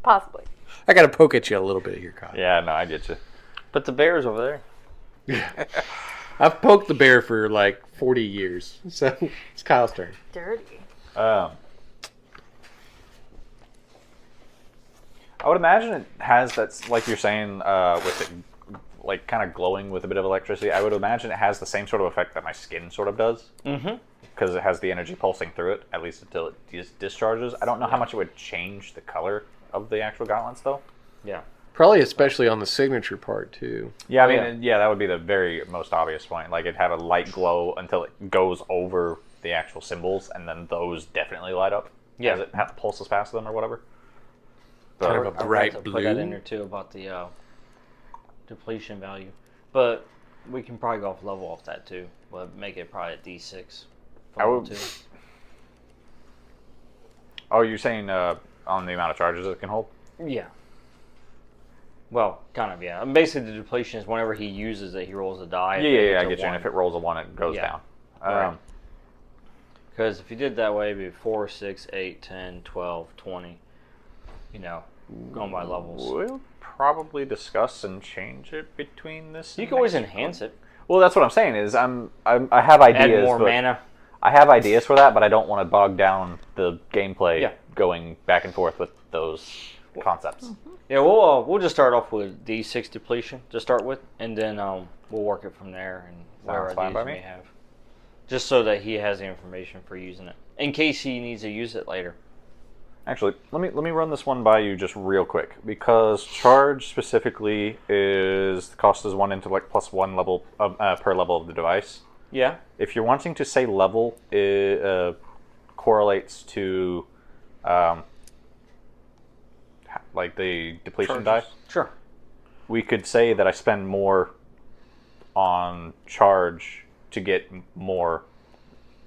Possibly. I got to poke at you a little bit here, Kyle. yeah, no, I get you. But the bear's over there. I've poked the bear for like 40 years, so it's Kyle's turn. Dirty. I would imagine it has that, like you're saying, with it like kind of glowing with a bit of electricity. I would imagine it has the same sort of effect that my skin sort of does. Mm-hmm. Because it has the energy pulsing through it, at least until it discharges. I don't know how much it would change the color of the actual gauntlets, though. Yeah. Probably especially on the signature part, too. Yeah, I mean, yeah, that would be the very most obvious point. Like, it'd have a light glow until it goes over the actual symbols, and then those definitely light up. Yeah. As it pulses past them or whatever. Kind of a I forgot bright to put that in blue. there too about the depletion value, but we can probably go off level off that too. But make it probably a D6. for I level would- 2. Oh, you're saying on the amount of charges it can hold? Yeah. Well, kind of, yeah. Basically, the depletion is whenever he uses it, he rolls a die. Yeah, I get you. And if it rolls a 1, it goes Yeah. down. Right. Because if you did that way, it'd be 4, 6, 8, 10, 12, 20. You know, going by levels. We'll probably discuss and change it between this. You and can always next enhance it. Well, that's what I'm saying. Is I have ideas. Add more but mana. I have ideas for that, but I don't want to bog down the gameplay Yeah. going back and forth with those concepts. Yeah, we'll just start off with D6 depletion to start with, and then we'll work it from there and whatever Sounds fine ideas by you me. may have. Just so that he has the information for using it, in case he needs to use it later. Actually, let me run this one by you just real quick, because charge specifically is the cost is 1 intellect plus 1 level per level of the device. Yeah. If you're wanting to say level, it correlates to like the depletion die. Sure. We could say that I spend more on charge to get more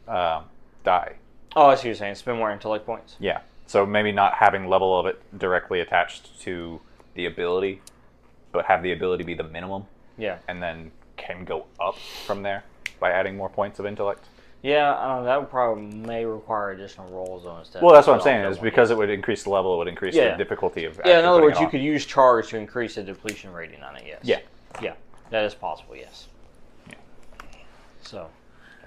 die. Oh, I see what you're saying. Spend more intellect points. Yeah. So maybe not having level of it directly attached to the ability, but have the ability be the minimum. Yeah. And then can go up from there by adding more points of intellect. Yeah, that would probably may require additional rolls though instead. Well, that's what I'm saying, is because it would increase the level, it would increase Yeah. the difficulty of Yeah, in other actually words, putting it you on. could use charge to increase the depletion rating on it, yes. Yeah. Yeah, that is possible, yes. Yeah. So,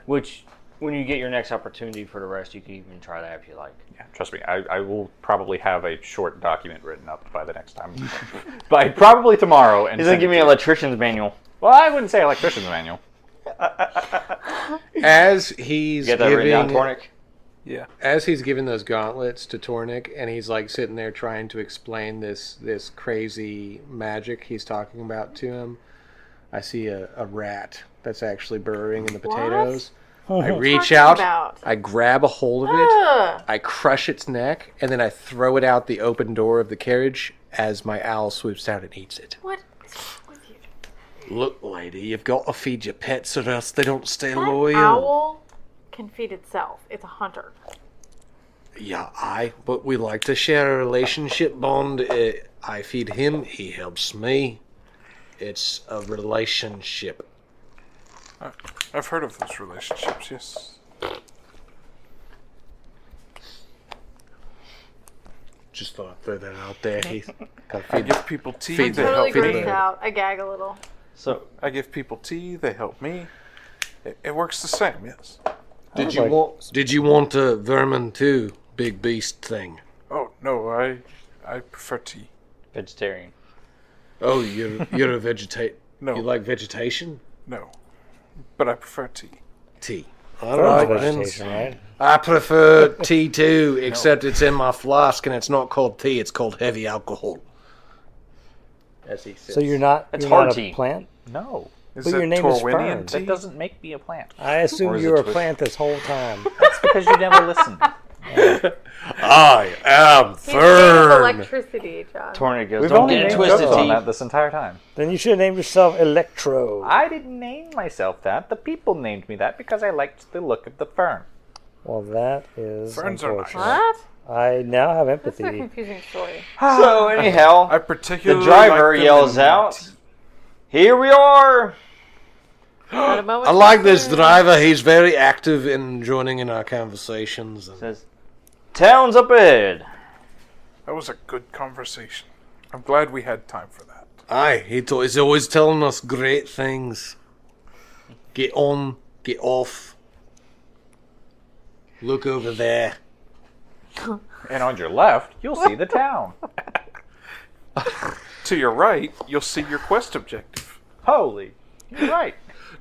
which, when you get your next opportunity for the rest, you can even try that if you like. Yeah, trust me, I will probably have a short document written up by the next time. By probably tomorrow. And He's going to give me an electrician's manual. Well, I wouldn't say electrician's manual. As he's Get that written down, giving, Tornik? Yeah. as he's giving those gauntlets to Tornik, and he's like sitting there trying to explain this crazy magic he's talking about to him, I see a rat that's actually burrowing in the potatoes. I reach talking out, about? I grab a hold of it, Ugh. I crush its neck, and then I throw it out the open door of the carriage as my owl swoops out and eats it. What is wrong with you? Look, lady, you've got to feed your pets or else they don't stay That loyal. owl can feed itself. It's a hunter. Yeah, but we like to share a relationship bond. I feed him, he helps me. It's a relationship. I've heard of those relationships, yes. Just thought I'd throw that out there, Heath. I give people tea, feed they the- Totally help feed me. grossed out. I gag a little. So, I give people tea, they help me. It works the same, yes. Did you want a vermin too, big beast thing? Oh, no, I prefer tea. vegetarian. Oh, you're a vegetate. No. You like vegetation? No. But I prefer tea. Tea. All Right, right, then. vegetation, right? I prefer tea too, except it's in my flask and it's not called tea, it's called heavy alcohol. As he says. So you're not. It's you're hard not tea. a plant. No. Is But it your name is Torwynnian Fern. tea? That doesn't make me a plant. I assume Or is you it were a twist- plant this whole time. That's because you never listen. I am He's made of Fern. electricity, John. Tornik goes, We've don't only get made it twisted, jokes on T. that this entire time. Then you should have named yourself Electro. I didn't name myself that. The people named me that because I liked the look of the fern. Well, that is Ferns are nice. unfortunate. What? I now have That's a empathy. confusing story. So, anyhow, I the particularly driver like them yells in out, tea. "Here we are!" At a moment I like this of- driver. He's very active in joining in our conversations. And Says, "Town's up ahead." That was a good conversation. I'm glad we had time for that. aye, he's always telling us great things. Get on, get off. Look over there. And on your left, you'll see the town. To your right, you'll see your quest objective. Holy, you're right.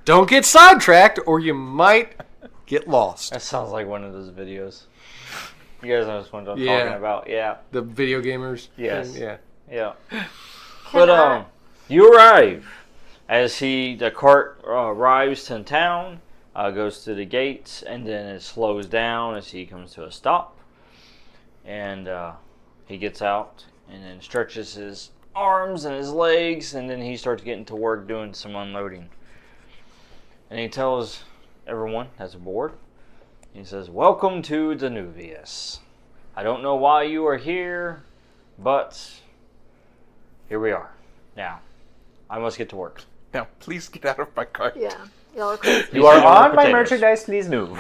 Don't get sidetracked, or you might get lost. That sounds like one of those videos. You guys know which one I'm Yeah. talking about? Yeah, The video gamers. Yes. thing, yeah. yeah. But you arrive as the cart arrives to town, goes through the gates, and then it slows down as he comes to a stop, and he gets out and then stretches his arms and his legs, and then he starts getting to work doing some unloading. And he tells everyone that's aboard, he says, "Welcome to Danuvius. I don't know why you are here, but here we are. Now, I must get to work." Now, please get out of my cart. Yeah. Y'all are crazy. You are These are on my potatoes. merchandise, please move.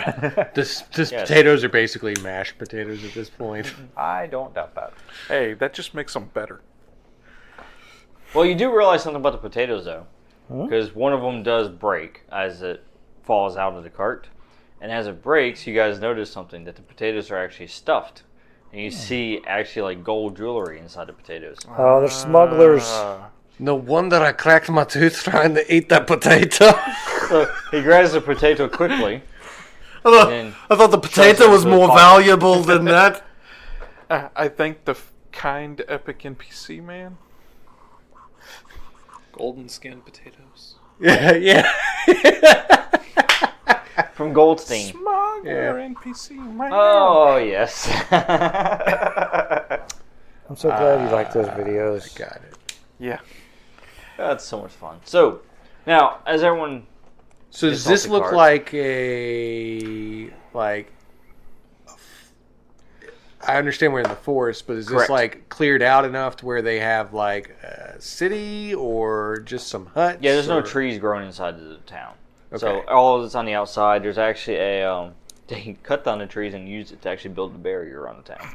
This Yes. potatoes are basically mashed potatoes at this point. I don't doubt that. Hey, that just makes them better. Well, you do realize something about the potatoes, though, because one of them does break as it falls out of the cart. And as it breaks, you guys notice something, that the potatoes are actually stuffed. And you see actually like gold jewelry inside the potatoes. Oh, they're smugglers. No wonder I cracked my tooth trying to eat that potato. So he grabs the potato quickly. I thought the potato was more valuable than that. I thank the kind, epic NPC man. Golden skinned potatoes. Yeah, yeah. from Goldstein. Smuggler NPC right now. Oh, yes. I'm so glad you like those videos. Got it. Yeah. That's so much fun. So, now, as everyone... So gets does off this the look cart- like a I understand we're in the forest, but is this Correct. like cleared out enough to where they have like a city or just some huts? Yeah, there's no or- trees growing inside the town. So Okay. all of it's on the outside. There's actually a... they cut down the trees and used it to actually build a barrier around the town.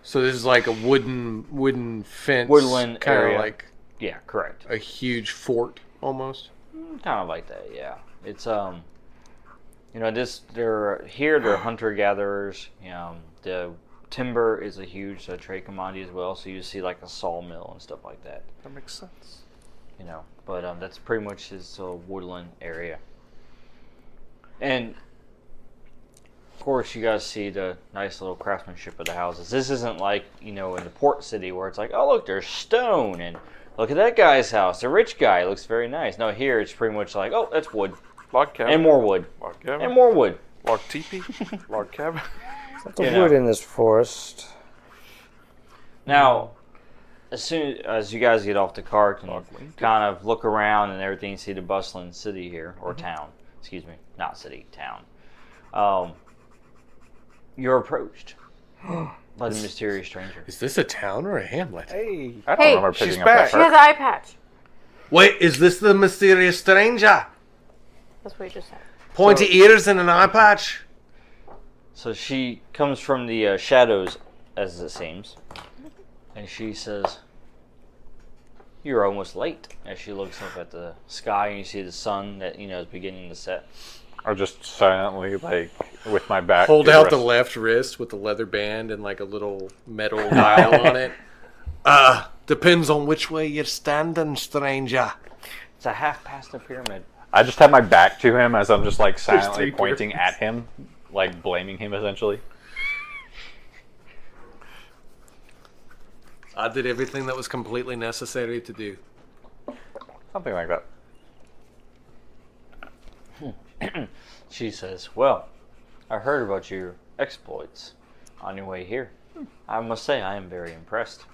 So this is like a wooden fence, Woodland kind area. of like Yeah, correct. a huge fort almost. Kind of like that, yeah. It's they're hunter gatherers. The timber is a huge trade commodity as well. So you see like a sawmill and stuff like that. That makes sense. But that's pretty much his woodland area. And of course, you guys see the nice little craftsmanship of the houses. This isn't like in the port city where it's like, oh look, there's stone and look at that guy's house. The rich guy looks very nice. No, here it's pretty much like, oh, that's wood. Log cabin. And more wood. Log cabin. And more wood. Log teepee. Log cabin. Lots of wood in this forest. Now, as soon as you guys get off the cart and Log Lincoln. kind of look around and everything, see the bustling city here, or town. Excuse me. Not city, town. You're approached by the mysterious stranger. Is this a town or a hamlet? Hey. I don't Hey, remember she's picking up back. that She has part. an eye patch. Wait, is this the mysterious stranger? That's what you just said. Pointy ears and an eye patch? So she comes from the shadows, as it seems, and she says, "You're almost late." As she looks up at the sky, and you see the sun that is beginning to set. I'll just silently, like, with my back. Hold to out the rest- left wrist with the leather band and like a little metal dial on it. Depends on which way you're standing, stranger. It's a half past the pyramid. I just have my back to him as I'm just, like, three silently pointing at him, like, blaming him, essentially. I did everything that was completely necessary to do. Something like that. She says, "Well, I heard about your exploits on your way here. I must say I am very impressed."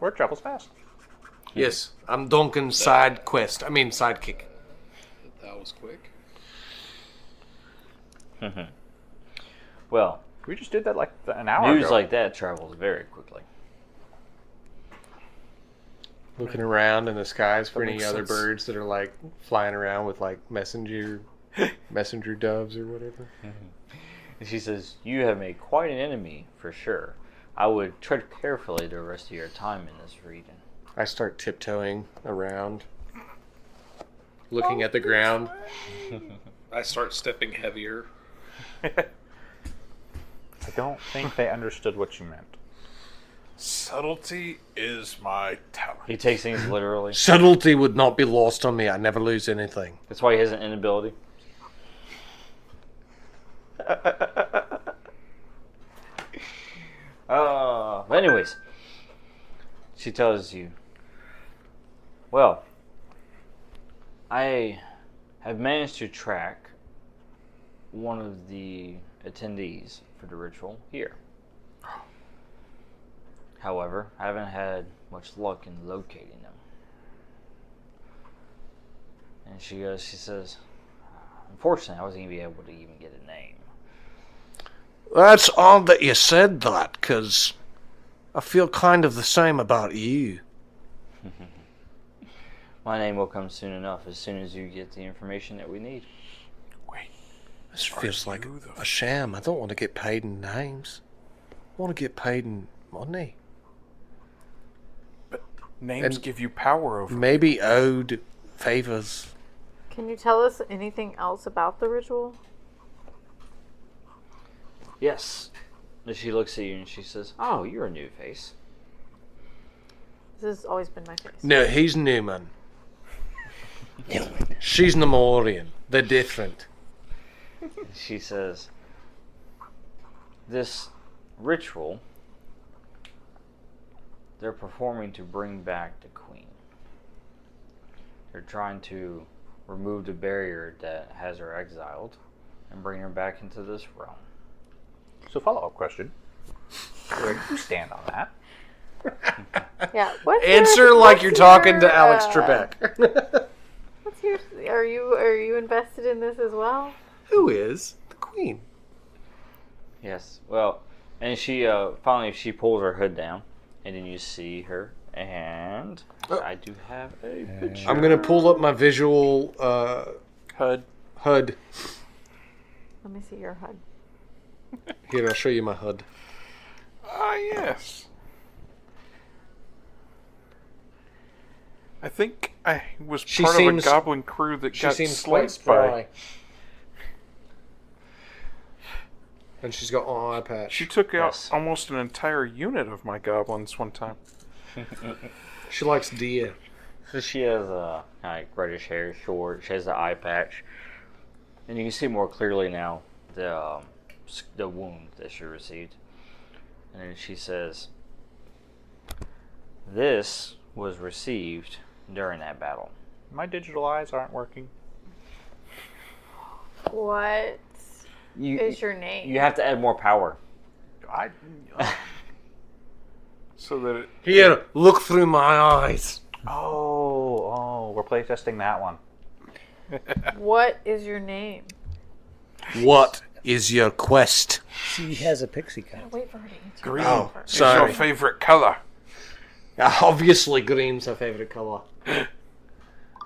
Word travels fast. Yes, I'm Duncan's sidekick. That was quick. Well, We just did that, like, an hour news ago. like that travels very quickly. Looking around in the skies for That any makes other sense. birds that are like flying around with like messenger doves or whatever. And she says, "You have made quite an enemy, for sure. I would tread carefully the rest of your time in this region." I start tiptoeing around, looking at the ground. I start stepping heavier. I don't think they understood what you meant. Subtlety is my talent. He takes things literally. Subtlety would not be lost on me. I never lose anything. That's why he has an inability. But anyways, she tells you, "Well, I have managed to track one of the attendees for the ritual here. However, I haven't had much luck in locating them." And she says, "Unfortunately, I wasn't going to be able to even get a name." That's odd that you said that, because I feel kind of the same about you. My name will come soon enough, as soon as you get the information that we need. Wait. This feels like you the- a sham. I don't want to get paid in names. I want to get paid in money. Names And- give you power over. Maybe owed favors. Can you tell us anything else about the ritual? Yes. And she looks at you and she says, "Oh, you're a new face." This has always been my face. No, he's Newman. She's Nemorian. They're different. She says, "This ritual they're performing to bring back the queen. They're trying to remove the barrier that has her exiled and bring her back into this realm. So follow-up question. Where do you stand on that? Yeah. Answer like you're talking to Alex Trebek. What's your? Are you invested in this as well? Who is the queen? Yes. Well, and she finally she pulls her hood down, and then you see her. And I do have a picture. I'm gonna pull up my visual HUD. HUD. Let me see your HUD. Here, I'll show you my HUD. Ah, yes. I think I was She part seems- of a goblin crew that She got seems quite sliced by. spry. And she's got an eye patch. She took out Yes. almost an entire unit of my goblins one time. She likes deer. So she has like reddish hair, short. She has the eye patch, and you can see more clearly now the wound that she received. And then she says, "This was received during that battle." My digital eyes aren't working. What You is your name? you have to add more power. So that it, Here, look through my eyes. We're playtesting that one. What is your name? What is your quest? She has a pixie cut. Wait for her to answer. green Oh, is sorry. your favorite color. Obviously, green's her favorite color.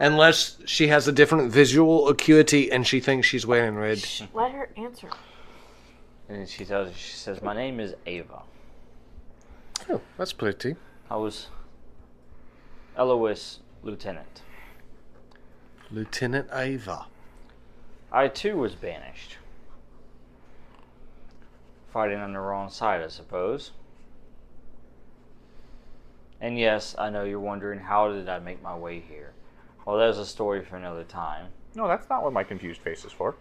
Unless she has a different visual acuity and she thinks she's wearing red. Let her answer. And then she says, "My name is Ava. Oh, that's pretty. I was Elois Lieutenant. Lieutenant Ava. I too was banished. Fighting on the wrong side, I suppose. And yes, I know you're wondering, how did I make my way here? Well, there's a story for another time. No, that's not what my confused face is for.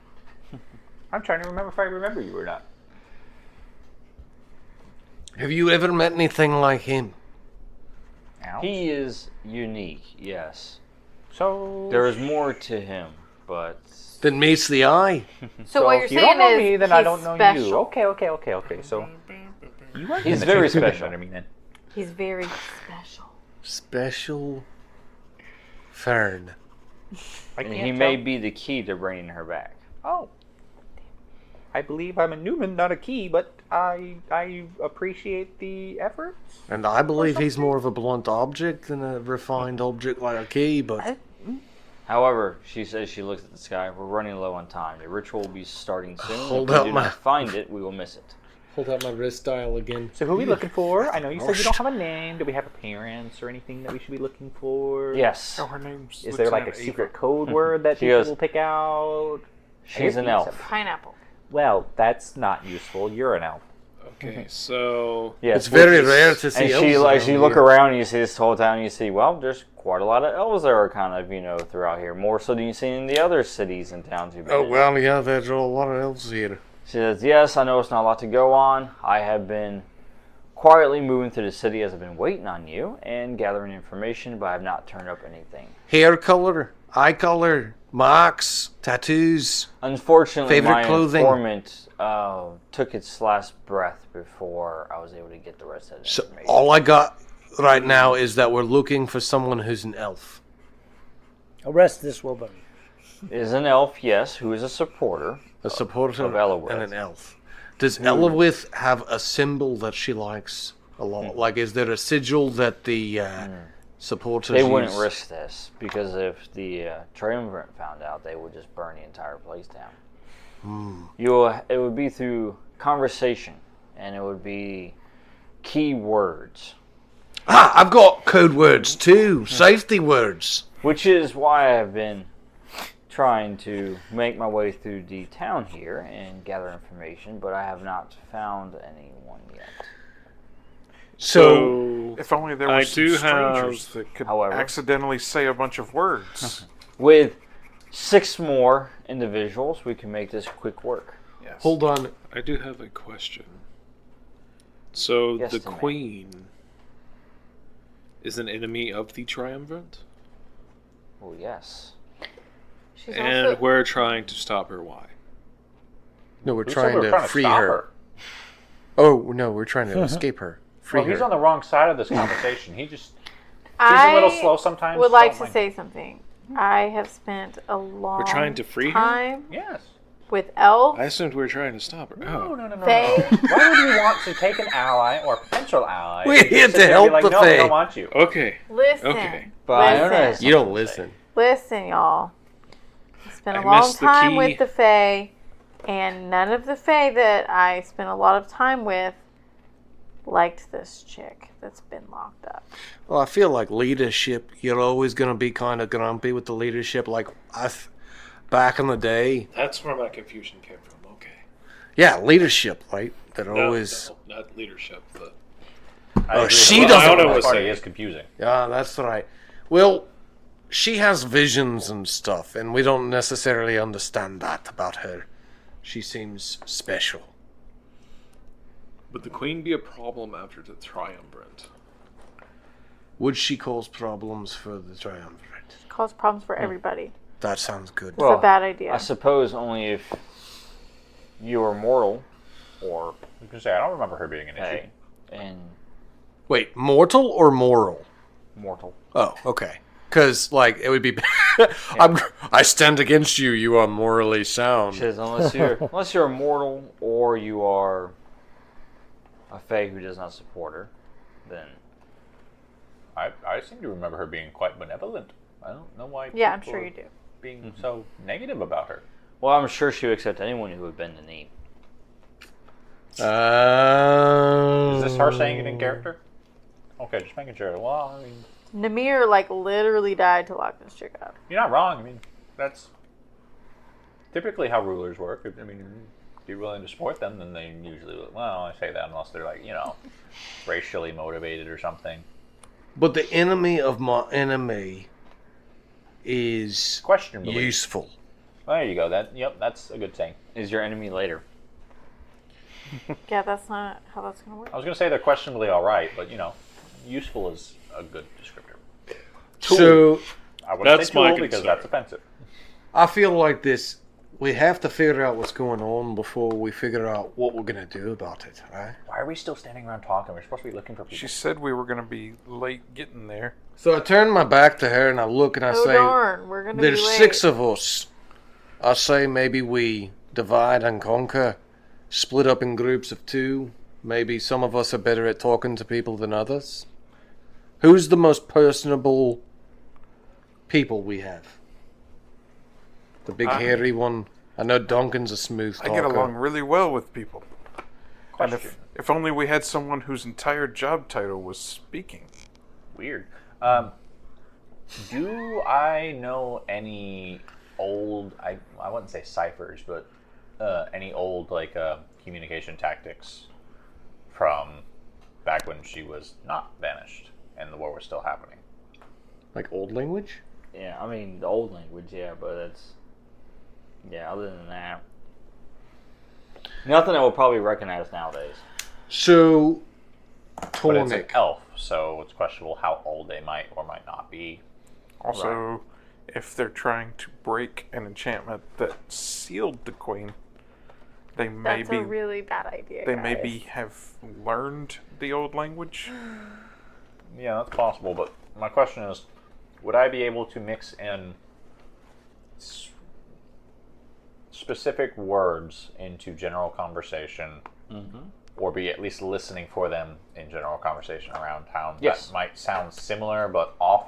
I'm trying to remember if I remember you or not. Have you ever met anything like him? Ouch. He is unique, yes. So There is more to him, but That meets the eye. So what you're if you saying don't know is me, then he's I don't know special. you. Okay. So you are He's very special. I mean, then. He's very special. Special fern. I and can't he may tell. be the key to bringing her back. Oh. I believe I'm a Newman, not a key, but I appreciate the efforts. And I believe he's more of a blunt object than a refined object like a key, but However, she says she looks at the sky. We're running low on time. The ritual will be starting soon. Hold if we up do my- not find it, we will miss it. hold out my wrist dial again. So who are we looking for? I know you said you don't have a name. Do we have a parents or anything that we should be looking for? Yes, Oh, her name's Is there like a Lieutenant secret Ava. code word that She people goes, will pick out? she's an elf. Pineapple. Well, that's not useful. You're an elf. Okay, so Yes, It's very rare to see And elves she around you look here. around and you see this whole town and you see, well, there's quite a lot of elves that are kind of, throughout here. More so than you see in the other cities and towns you've been Oh, in. well, yeah, there's a lot of elves here. She says, yes, I know it's not a lot to go on. I have been quietly moving through the city as I've been waiting on you and gathering information, but I have not turned up anything. Hair color, eye color, marks, tattoos. Unfortunately, Favorite my clothing? informant took its last breath before I was able to get the rest of the So information. all I got right now is that we're looking for someone who's an elf. Arrest this woman. Is an elf, yes, who is a supporter. A supporter Of Elowith. and an elf. Does Elowith have a symbol that she likes a lot? Like, is there a sigil that the supporters They wouldn't use? risk this, because if the triumvirate found out, they would just burn the entire place down. It would be through conversation, and it would be key words, Ah, I've got code words too. Safety words. which is why I have been trying to make my way through the town here and gather information, but I have not found anyone yet. So, If only there were I some do strangers have- that could However- accidentally say a bunch of words. With 6 more individuals, we can make this quick work. Yes. hold on. I do have a question. So Yes, the to me. queen is an enemy of the triumvirate, Oh, yes. She's and also we're trying to stop her. Why? No, we're Who said trying we were to free stop her. Oh, no, we're trying to escape her. Free Well, he's her. on the wrong side of this conversation. He's a little slow sometimes. Would like Don't to mind. say something. I have spent a long trying to free her? time Yes. with elves. I assumed we were trying to stop her. No. Faye. Why would we want to take an ally or a potential ally? We're and here just to sit there and be help the no, we Fae. don't want you. Okay. Listen. Okay. But I don't know. Listen. You don't listen. Listen, y'all. I spent a I long missed the time key. with the Fae, and none of the Fae that I spent a lot of time with liked this chick that's been locked up. Well, I feel like leadership, you're always going to be kind of grumpy with the leadership. Like, back in the day, That's where my confusion came from. Okay. yeah, leadership, right? That always... No, not leadership, but Oh, agree. she Well, doesn't I know like this party it. is confusing. Yeah, that's right. Well, she has visions and stuff, and we don't necessarily understand that about her. She seems special. would the queen be a problem after the triumvirate? Would she cause problems for the triumvirate? Cause problems for everybody. That sounds good. It's a bad idea. I suppose only if you were mortal or You can say I don't remember her being an issue. hey, and Wait, mortal or moral? mortal. Oh, okay. Because, like, it would be... I stand against you, you are morally sound. Says unless you're a mortal or you are a fae who does not support her, then I seem to remember her being quite benevolent. I don't know why. Yeah, I'm people sure are you do. Being so negative about her. well, I'm sure she would accept anyone who would bend the knee. Is this her saying it in character? Okay, just making sure. Well, I mean, Namir, like, literally died to lock this chick up. you're not wrong. I mean, that's typically how rulers work. I mean, if you're willing to support them, then they usually, well, I say that unless they're like, racially motivated or something. But the enemy of my enemy is Questionably. useful. There you go. That's a good saying. Is your enemy later? Yeah, that's not how that's going to work. I was going to say they're questionably all right, but useful is a good descriptor. So, I wouldn't That's say tool my because concern. that's offensive. I feel like this... We have to figure out what's going on before we figure out what we're going to do about it, right? Why are we still standing around talking? We're supposed to be looking for people. She said we were going to be late getting there. So I turn my back to her and I look and I Oh, say... darn. We're going to be There's late. 6 of us. I say maybe we divide and conquer, split up in groups of 2. Maybe some of us are better at talking to people than others. Who's the most personable people we have? The big hairy one. I know Duncan's a smooth talker. I get along really well with people. And Question. if only we had someone whose entire job title was speaking. Weird. Do I know any old, I wouldn't say ciphers, but any old communication tactics from back when she was not vanished and the war was still happening? Like old language? Yeah, I mean the old language, yeah, but it's other than that, nothing that we'll probably recognize nowadays. So, But it's an Tornick. elf, so it's questionable how old they might or might not be. Also, if they're trying to break an enchantment that sealed the queen, they That's a really bad idea, they guys. maybe have learned the old language. Yeah, that's possible, but my question is, would I be able to mix in specific words into general conversation, or be at least listening for them in general conversation around town? Yes. That might sound similar, but off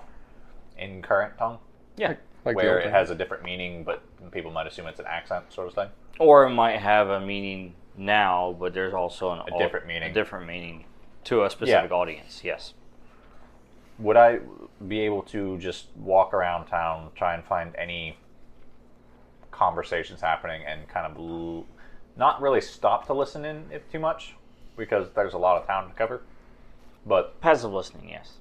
in current tongue, Yeah, Like the where old it has a different meaning, but people might assume it's an accent sort of thing. or it might have a meaning now, but there's also A different meaning. a different meaning to a specific audience. Yes. Would I be able to just walk around town, try and find any conversations happening, and kind of not really stop to listen in it too much, because there's a lot of town to cover, but Passive listening, yes.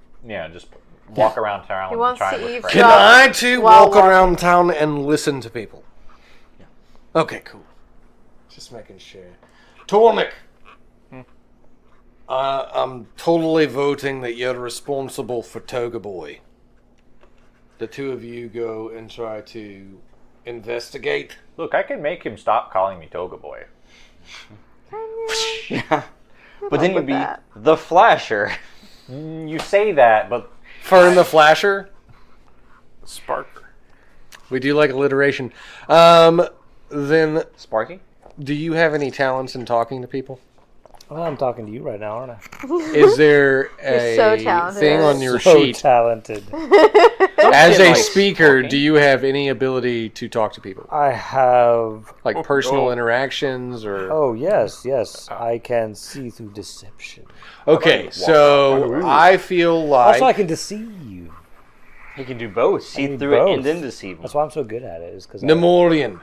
just walk around town He and wants try to and look for eavesdrop. Can any- I too While walk around town and listen to people? Yeah. Okay, cool. Just making sure. Tornick! I'm totally voting that you're responsible for Toga Boy. The 2 of you go and try to investigate. Look, I can make him stop calling me Toga Boy. Yeah. But then you'd be the Flasher. You say that, but Fern the Flasher. Sparker. We do like alliteration. Then, Sparky? do you have any talents in talking to people? Well, I'm talking to you right now, aren't I? Is there a so talented. thing on your So sheet? talented. As get, a like, speaker, talking. do you have any ability to talk to people? I have. Like personal interactions or... Oh yes. I can see through deception. Okay, so I feel like... Also, I can deceive you. He can do both. See do through it both. and then deceive him. That's why I'm so good at it. Is because Nemorian,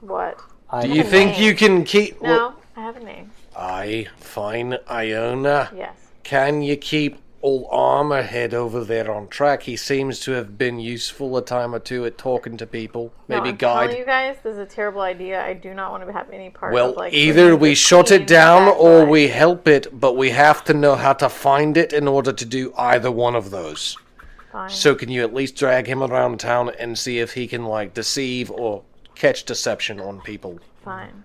What? do you think you can keep... No, I have a name. Aye, fine, Iona. Yes. Can you keep old Armorhead over there on track? He seems to have been useful a time or two at talking to people. Maybe I'm guide. telling you guys, this is a terrible idea. I do not want to have any part Well, of like. either bringing we the shut team it down back or to we life. help it, but we have to know how to find it in order to do either one of those. Fine. So can you at least drag him around town and see if he can, like, deceive or catch deception on people? Fine.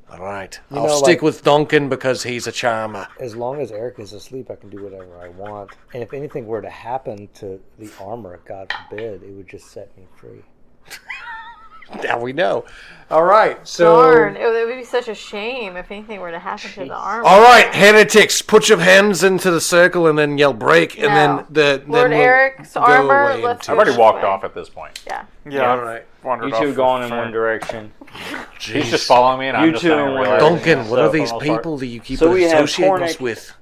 All right. You I'll know, stick like- with Duncan because he's a charmer. as long as Eric is asleep, I can do whatever I want. And if anything were to happen to the armor, God forbid, it would just set me free. Now we know. All right, so... Darn, it would be such a shame if anything were to happen to the armor. All right, heretics, put your hands into the circle and then yell break, and No. then Lord we'll Eric's go armor, away let's into- I've already this walked way. off at this point. Yeah. Yeah, All right. wandered You off two with going in Fern. one direction. He's just following me, and I'm You just two gonna in one realize- Duncan, what are So, these I'll start. people that you keep So we have associating us Cornic. with?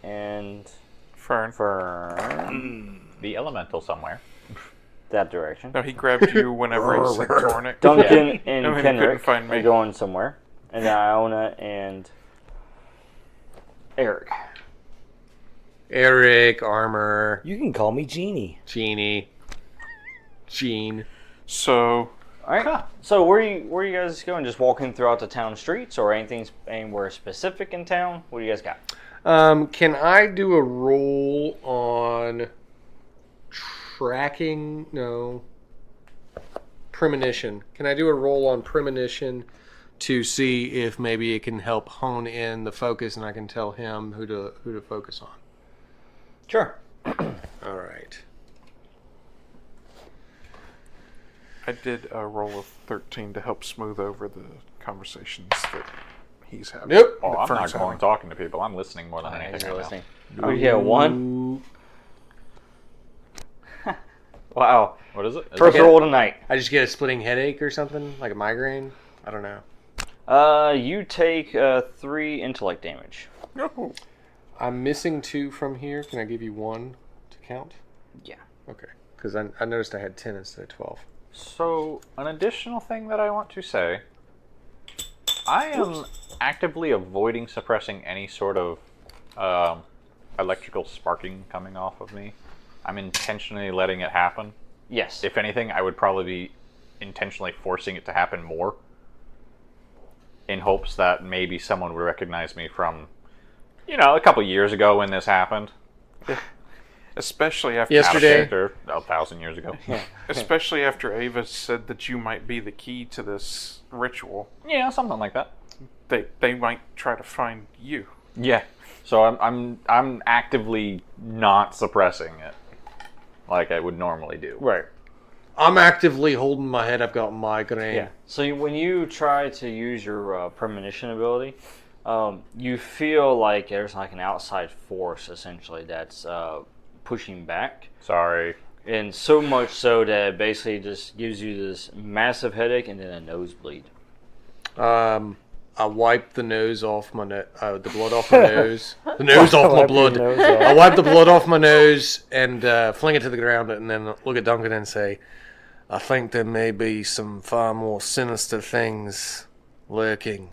And Fern. Fern, the elemental somewhere. that direction. No, he grabbed you whenever he said Torwynn. Duncan and No, he couldn't Kenrick find me. are going somewhere. And Iona and Eric. Eric, Armor, You can call me Genie. Genie, Gene. So, Alright. So where you guys going? Just walking throughout the town streets or anywhere specific in town? What do you guys got? Can I do a roll on tracking? No. Premonition. Can I do a roll on premonition to see if maybe it can help hone in the focus and I can tell him who to focus on? Sure. All right. I did a roll of 13 to help smooth over the conversations that he's having. Nope. Oh, that I'm not Fern's going having. talking to people. I'm listening more than anything You're right now. listening. Oh, yeah, one. Ooh. Wow. What is it? First Okay. roll tonight. I just get a splitting headache or something, like a migraine. I don't know. You take 3 intellect damage. Oh, I'm missing 2 from here. Can I give you 1 to count? Yeah. Okay. Because I noticed I had 10 instead of 12. So, an additional thing that I want to say, I am actively avoiding suppressing any sort of electrical sparking coming off of me. I'm intentionally letting it happen. Yes. If anything, I would probably be intentionally forcing it to happen more in hopes that maybe someone would recognize me from, a couple years ago when this happened. especially after Yesterday. Out of character, 1,000 years ago. especially after Ava said that you might be the key to this ritual. Yeah, something like that. They might try to find you. Yeah. So I'm actively not suppressing it like I would normally do. Right. I'm actively holding my head. I've got migraine. Yeah. So when you try to use your premonition ability, you feel like there's like an outside force essentially that's pushing back, Sorry. and so much so that it basically just gives you this massive headache and then a nosebleed. I wipe the nose off my the blood off my nose. The nose off my Wipe your blood. nose off. I wipe the blood off my nose and fling it to the ground, and then look at Duncan and say, "I think there may be some far more sinister things lurking.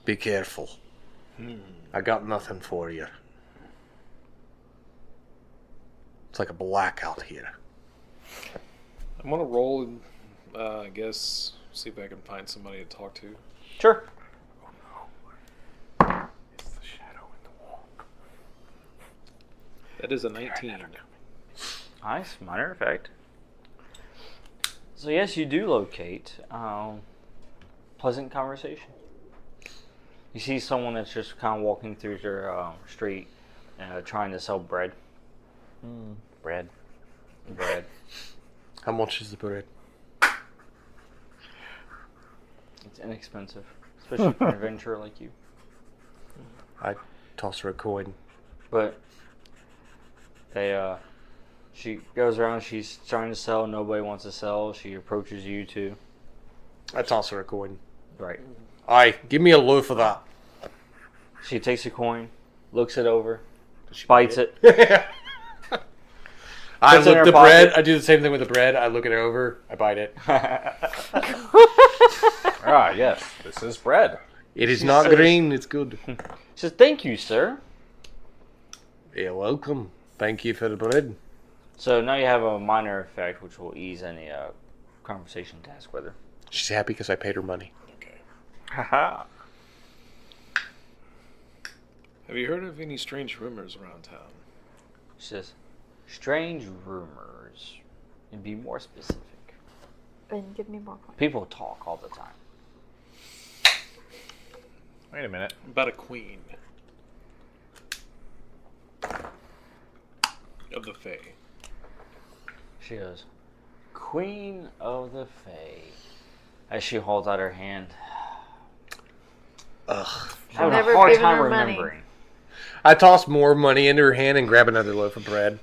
Be careful. I got nothing for you. It's like a blackout here." I'm gonna roll and I guess see if I can find somebody to talk to. Sure. It's the shadow in the wall. That is a 19. Nice. Minor effect. So yes, you do locate pleasant conversation. You see someone that's just kind of walking through their street, trying to sell bread. Bread. Bread. How much is the bread? It's inexpensive, especially for an adventurer like you. I toss her a coin. But she goes around. She's trying to sell. Nobody wants to sell. She approaches you too. I toss her a coin. Right. Aye, give me a loaf of that. She takes a coin, looks it over, bites it. I Puts it in look her the pocket. bread. I do the same thing with the bread. I look it over. I bite it. Ah, yes. This is bread. It is She not says- green. It's good. She says, "Thank you, sir." You're welcome. Thank you for the bread. So now you have a minor effect, which will ease any conversation task with her. She's happy because I paid her money. Haha. Have you heard of any strange rumors around town? She says, "Strange rumors." And be more specific. And give me more points. People talk all the time. Wait a minute. About a queen of the Fae. She goes, "Queen of the Fae." As she holds out her hand. Ugh. Having Never a hard given time her money. remembering. I toss more money into her hand and grab another loaf of bread.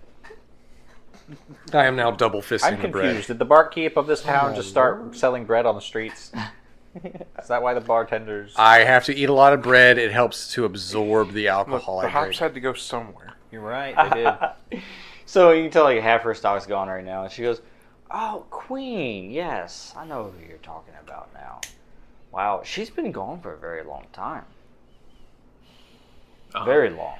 I am now double fisting I'm the bread. confused. Did the barkeep of this town just start selling bread on the streets? Is that why the bartenders... I have to eat a lot of bread. It helps to absorb the Look, alcohol the I hops drink. had to go somewhere. You're right, they did. So you can tell like half her stock's gone right now. And she goes, "Oh, Queen, yes. I know who you're talking about now. Wow, she's been gone for a very long time. Very long.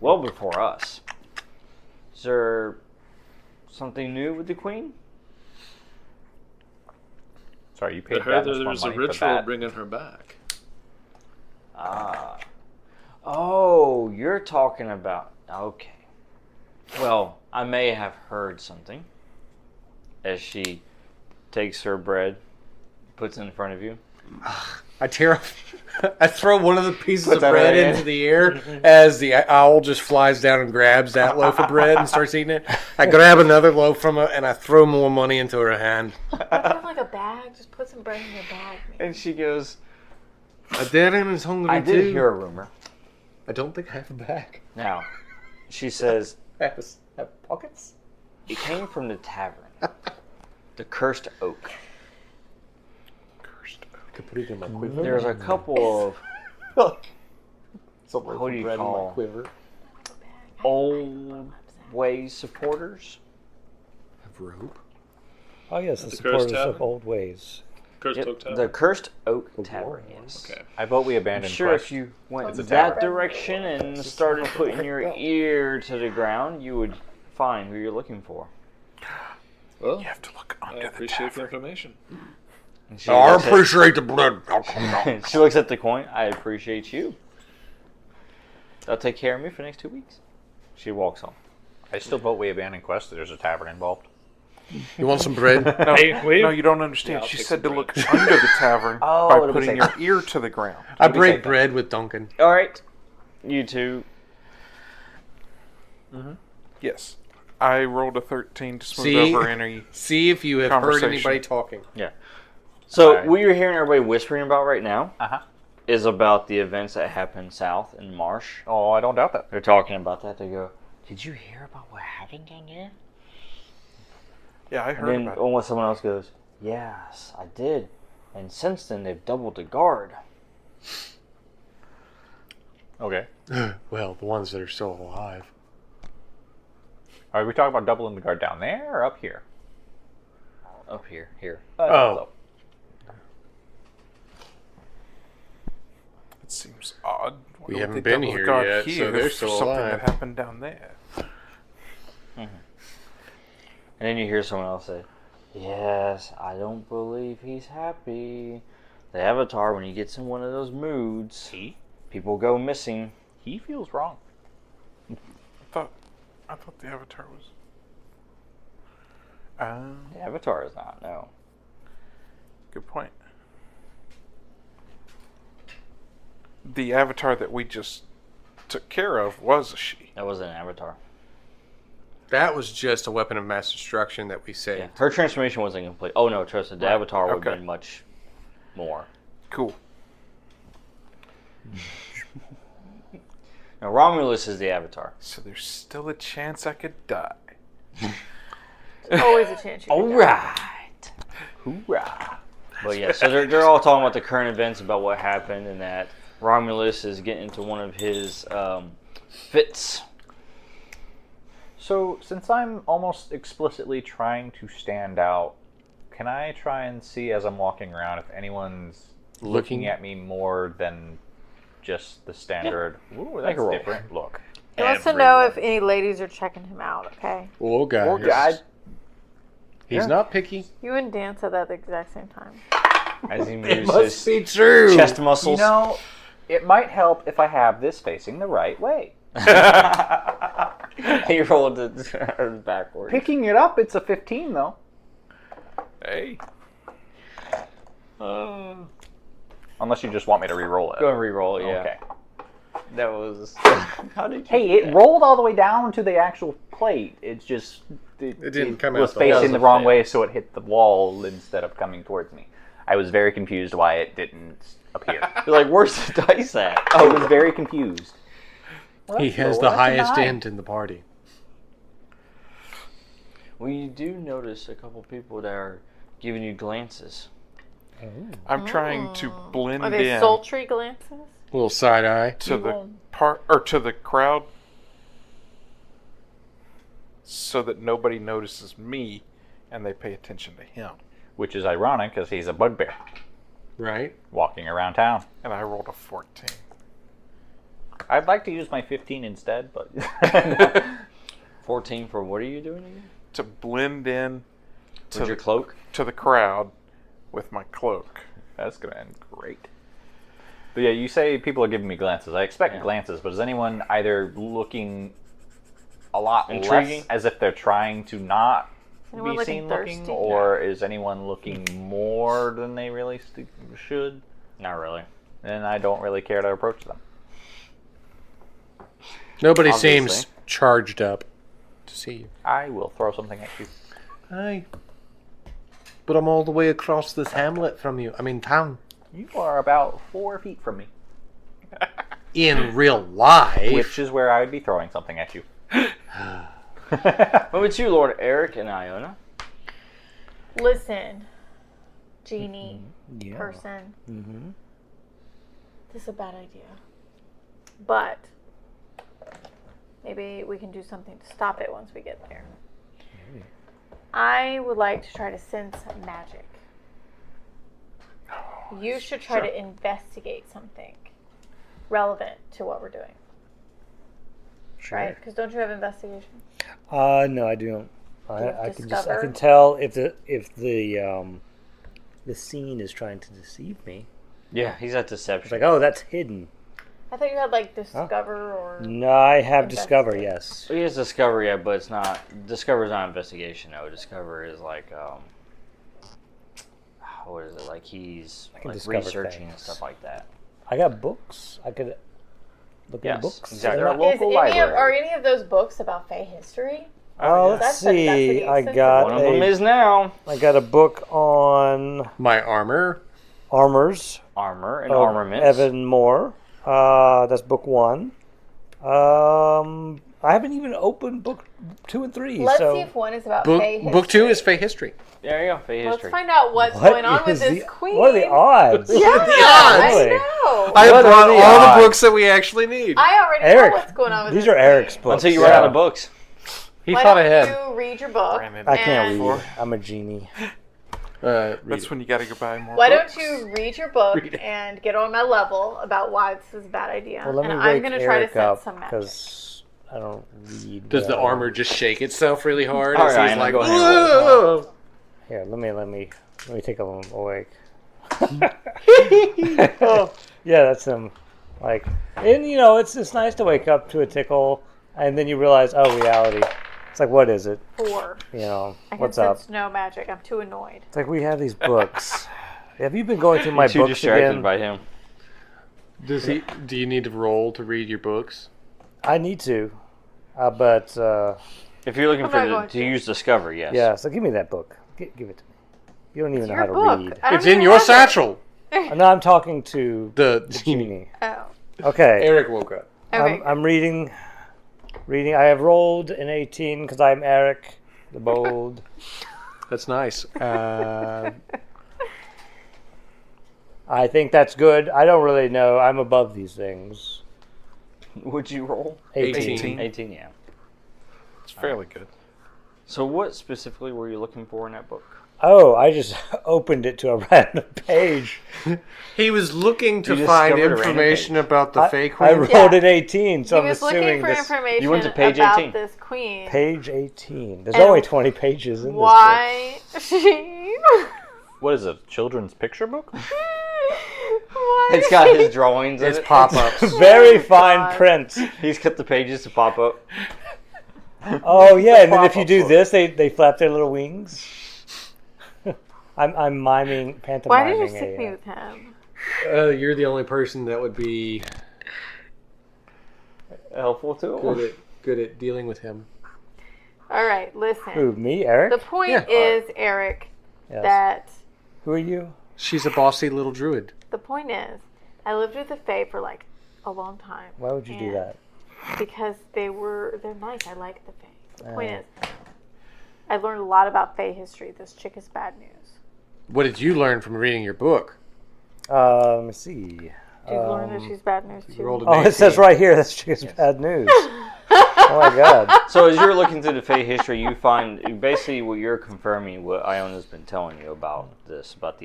Well before us. Is there something new with the Queen?" Sorry, you I paid heard that that much there's a money for ritual that. bringing her back. Ah. Oh, you're talking about... Okay. Well, I may have heard something. As she takes her bread, puts it in front of you. I tear off. I throw one of the pieces Puts of that bread right in. into the air as the owl just flies down and grabs that loaf of bread and starts eating it. I grab another loaf from her and I throw more money into her hand. Don't you have like a bag? Just put some bread in your bag. Man. And she goes, Darren is hungry "I too. did hear a rumor." I don't think I have a bag. Now, she says, Have pockets? "It came from the tavern. The Cursed Oak. I could put it in my quiver. There's a couple of what do you call quiver. old ways supporters. Have rope. Oh yes, the The supporters Cursed of Tavern? old ways. Cursed Yep, Oak Tower? the Cursed Oak Tavern, yes. Okay. I vote we I'm abandon sure quest. if you went It's a that tavern. direction and started putting your ear to the ground, you would find who you're looking for. Well, You have to look I under the appreciate the tavern. information. And she, I looks at, appreciate the blood. she looks at the coin. "I appreciate you. They'll take care of me for the next 2 weeks." She walks on. I still vote we abandon quest. There's a tavern involved. You want some bread? No, Hey, wait. no, you don't understand. Yeah, I'll She take said to some look bread. under the tavern Oh, by what did we putting say? your ear to the ground. I What do we break say? bread with Duncan. All right, you two. Yes. I rolled a 13 to smooth See? over any... See if you have heard Conversation. anybody talking. So Alright. what you're hearing everybody whispering about right now Uh-huh. is about the events that happened south in Marsh. Oh, I don't doubt that. They're talking about that. They go, "Did you hear about what happened down there?" Yeah, I And heard then about it. almost someone else goes, "Yes, I did. And since then, they've doubled the guard." Okay. Well, the ones that are still alive. Are we talking about doubling the guard down there or up here? Up here, here. Oh. It seems odd. Why We would haven't they been double the here guard yet, so here they're for still something alive. that happened down there. And then you hear someone else say, "Yes, I don't believe he's happy. The Avatar, when he gets in one of those moods, people go missing." He feels wrong. I thought the Avatar was... The Avatar is not, no. Good point. the avatar that we just took care of was a she. That wasn't an avatar. That was just a weapon of mass destruction that we saved. Yeah. Her transformation wasn't complete. Oh no, trust me, the avatar would have Okay. been much more. Cool. Now Romulus is the avatar. So there's still a chance I could die. Always a chance. You All can die. right. Hoorah. But yeah, so they're all talking about the current events, about what happened, and that Romulus is getting into one of his fits. So, since I'm almost explicitly trying to stand out, can I try and see as I'm walking around if anyone's looking at me more than just the standard, ooh, Make that's a roll. different look? He wants to know if any ladies are checking him out, okay? Oh, guys. Oh, God. He's not picky. You and Dan said that at the exact same time. As he It moves must his be true. chest muscles. You know, it might help if I have this facing the right way. He rolled it backwards. Picking it up, it's a 15, though. Hey. Unless you just want me to re-roll it. Go and re-roll it, yeah. Okay. That was... How did you Hey, do it that? rolled all the way down to the actual plate. It's just... It didn't come out was the hole. facing the wrong way, so it hit the wall instead of coming towards me. I was very confused why it didn't appear. You're like, where's the dice at? I was very confused. He has the highest end in the party. Well, you do notice a couple people that are giving you glances. I'm trying to blend Are they in sultry glances? A little side eye. to the part or to the crowd so that nobody notices me and they pay attention to him. Which is ironic, because he's a bugbear Right? walking around town. And I rolled a 14. I'd like to use my 15 instead, but... 14 for what are you doing again? To blend in With your cloak? to the crowd with my cloak. That's going to end great. But yeah, you say people are giving me glances. I expect glances, but is anyone either looking a lot Intriguing? less as if they're trying to not Anyone be looking seen thirsty? looking, or is anyone looking more than they really should? Not really. Then I don't really care to approach them. Nobody Obviously. seems charged up to see you. I will throw something at you. Aye. But I'm all the way across this hamlet from you. I mean, town. You are about 4 feet from me, In real life. which is where I would be throwing something at you. What about you, Lord Eric and Iona? Listen, genie, Yeah. person, Mm-hmm. this is a bad idea. But maybe we can do something to stop it once we get there. I would like to try to sense magic. You should try to investigate something relevant to what we're doing. Sure. Right? Because don't you have investigation? No, I don't. you I can just I discover? can tell if the scene is trying to deceive me. Yeah, he's at It's deception. like, oh, that's hidden. I thought you had like discover or. No, I have discover. Investigate. Yes. He has discover, yeah, but it's not. Discover is not investigation. No, discover is like what is it? Like he's can like discover researching and things. stuff like that. I got books. I could look at Yes, the books. exactly. They're a local library. Are any of those books about Fey history? Oh, That's let's what see. you I said. got One of them a, is now I got a book on My armor. armors. armor and of armaments. Evan Moore. That's book 1. I haven't even opened book 2 and 3. Let's so see if one is about Book Fey history. book 2 is Fey history. There you go. Fey Let's history. find out what's what going on with is this the- queen. What are the odds? Yeah, Really? I know. I have What are brought the all odds? the books that we actually need. I already Eric, know what's going on with these this are Eric's queen. books. Until you run out of books. He Why thought don't ahead. you read your book? Brandon, I can't and read. I'm a genie. Read That's it. when you got to go buy more Why books. don't you read your book and get on my level about why this is a bad idea? Well, let me and wake I'm going to try to Eric sense up some magic. because I don't read. Does the well. armor just shake itself really hard? All as right, he's Anna, like, go ahead and "Whoa!" Here, let me take a little awake. Yeah, that's him. Like, and it's nice to wake up to a tickle, and then you realize, oh, reality. It's like, what is it? 4. You know, I can what's up? sense no magic. I'm too annoyed. It's like we have these books. Have you been going through my Too books distracted again? by him. Do you need to roll to read your books? I need to, but If you're looking I'm not for going to use Discover, yes. yeah. So give me that book. Give it to me. You don't even It's know your how to book. read. I don't It's in even your have it. satchel. No, I'm talking to The the genie. Oh. Okay. Eric woke up. Okay. I'm reading. I have rolled an 18 because I'm Eric the Bold. That's nice. I think that's good. I don't really know. I'm above these things. Would you roll? 18. 18, yeah. It's fairly good. So what specifically were you looking for in that book? Oh, I just opened it to a random page. He was looking to You find discovered a random information page. about the fake I queen. rolled an 18, so He I'm was looking assuming for this information You went to page about 18. this queen. page 18. There's And only 20 pages in Why she? What is it? Children's picture book? Why It's got his drawings in It's it. pop-ups. this book. Very Oh, fine God. print. He's cut the pages to pop up. Oh yeah, and then if you Pop-up do book. this, they flap their little wings. I'm miming, Why pantomiming. did you stick me with him? You're the only person that would be Helpful to him. good at dealing with him. All right, listen. Who, me, Eric? The point Yeah. is, Eric, Yes. that Who are you? She's a bossy little druid. the point is, I lived with the Fae for like a long time. Why would you do And that? Because they're nice. I like the Fae. The point is, I learned a lot about Fae history. This chick is bad news. What did you learn from reading your book? Let me see. Did you learn that she's bad news too? rolled a Oh, it says 18. right here that's just bad news. Oh my god. So as you're looking through the Fey history, you find basically what you're confirming what Iona's been telling you about the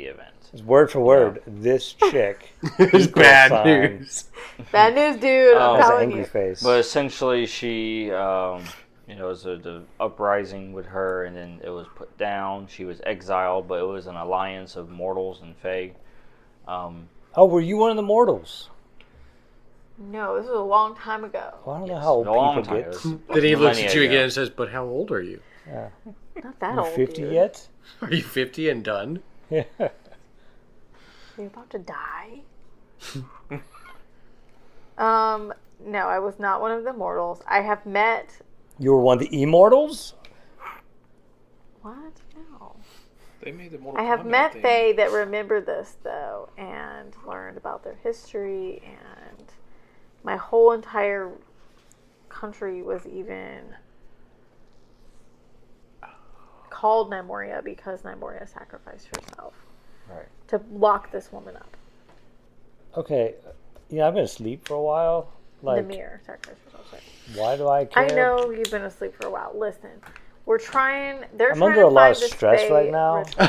event. It's word for word. This chick. It's equal bad sign. news. Bad news, dude. I'm Has an telling angry you. face. But essentially, she, it was the uprising with her, and then it was put down. She was exiled, but it was an alliance of mortals and Fey. Oh, were you one of the mortals? No, this was a long time ago. Well, I don't know Yes, how old a long people time. get. It was Then he looks millennia at you ago. again and says, "But how old are you? Not that You old. 50 dude. yet? Are you 50 and done?" Yeah. Are you about to die? No, I was not one of the mortals. I have met. You were one of the immortals? What? No. They made the Mortal I have Kombat met thing. Fae that remember this though, and learned about their history, and my whole entire country was even called Nymoria because Nymoria sacrificed herself Right. to lock this woman up. Okay. I've been asleep for a while. Like, the mirror sacrificed herself. Sorry. why do I care? I know you've been asleep for a while. Listen, we're trying. They're I'm trying under to a lot of find this stress Fae right now. ritual.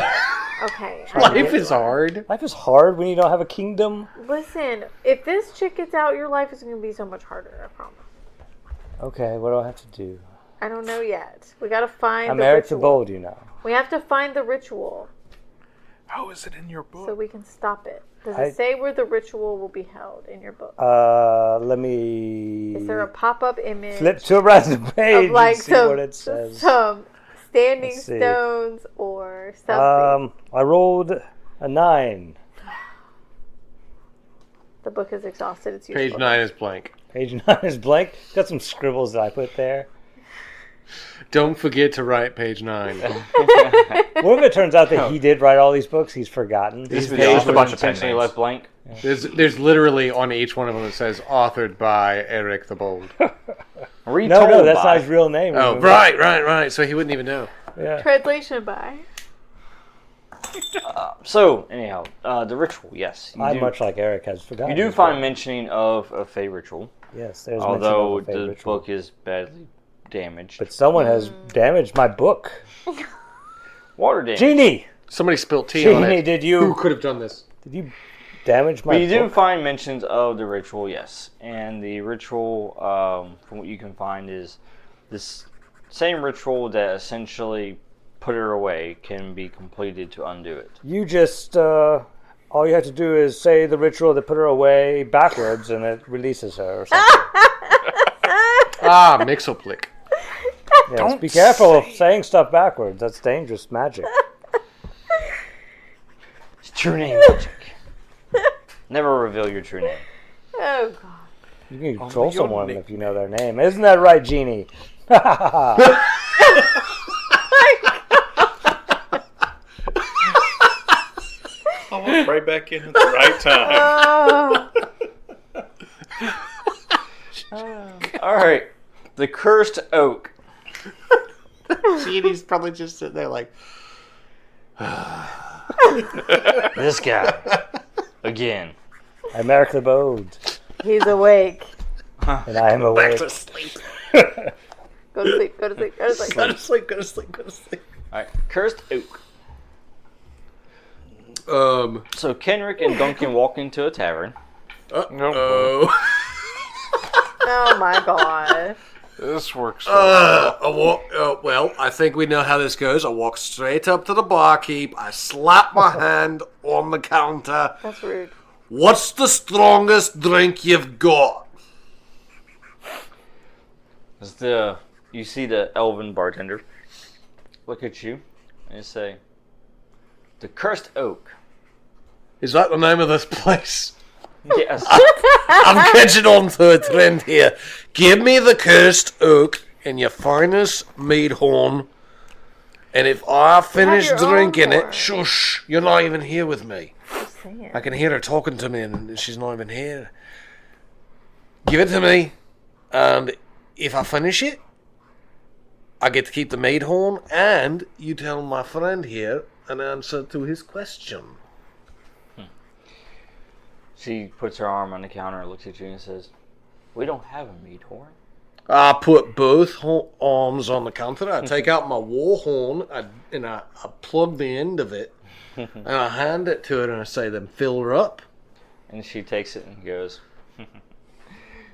Okay. I Life know. is hard. Life is hard when you don't have a kingdom. Listen, if this chick gets out, your life is going to be so much harder. I promise. Okay, what do I have to do? I don't know yet. We got to find I'm the Eric the ritual. Bold, you know. We have to find the ritual How is it in your book? so we can stop it. Does I- it say where the ritual will be held in your book? Let me Is there a pop-up image flip to a random page of like and see some, what it says. some standing Let's see. stones or something? I rolled a 9. The book is exhausted. It's Page useless. 9 is blank. Page 9 is blank. Got some scribbles that I put there. Don't forget to write page 9. What if it turns out that he did write all these books? He's forgotten. This Yeah, page just a was bunch of pen intentionally names. left blank. There's literally on each one of them it says authored by Eric the Bold. Retold No, that's by. not his real name. Oh, right. So he wouldn't even know. Yeah. Translation by. So anyhow, the ritual. Yes, I'm much like Eric has forgotten. You do his find book. mentioning of a Fey ritual, Yes, there's although mention of a the ritual. book is badly damaged. But someone has damaged my book. Water damage. Genie! Somebody spilt tea on Genie, it. did Who you could have done this? damage my But you do book? find mentions of the ritual, yes. And the ritual, from what you can find, is this same ritual that essentially put her away can be completed to undo it. You just, all you have to do is say the ritual that put her away backwards and it releases her or something. Mixoplick. Yes, be careful of saying stuff backwards. That's dangerous magic. It's true name magic. Never reveal your true name. Oh God. You can control your someone neck. if you know their name. Isn't that right, Genie? I walked right back in at the right time. All right. The cursed oak. Genie's probably just sitting there like, This guy. Again. America Bode. He's awake. And I am awake. back to sleep. Go to sleep. Go to sleep. Go to sleep. Go to sleep, go to sleep, go to sleep. All right. Cursed oak. So, Kenrick and Duncan walk into a tavern. No. Oh my God. This works. Well, I think we know how this goes. I walk straight up to the barkeep. I slap my hand on the counter. That's rude. What's the strongest drink you've got? You see the elven bartender look at you and say, "The cursed oak." Is that the name of this place? Yes. I'm catching on to a trend here. Give me the cursed oak and your finest mead horn. And if I finish your own drinking horn. it, shush, you're not even here with me. Just saying. I can hear her talking to me and she's not even here. Give it to me. And if I finish it, I get to keep the mead horn. And you tell my friend here an answer to his question. She puts her arm on the counter and looks at you and says, "We don't have a mead horn." I put both arms on the counter. I take out my war horn and I plug the end of it and I hand it to her and I say, "Then fill her up." And she takes it and goes.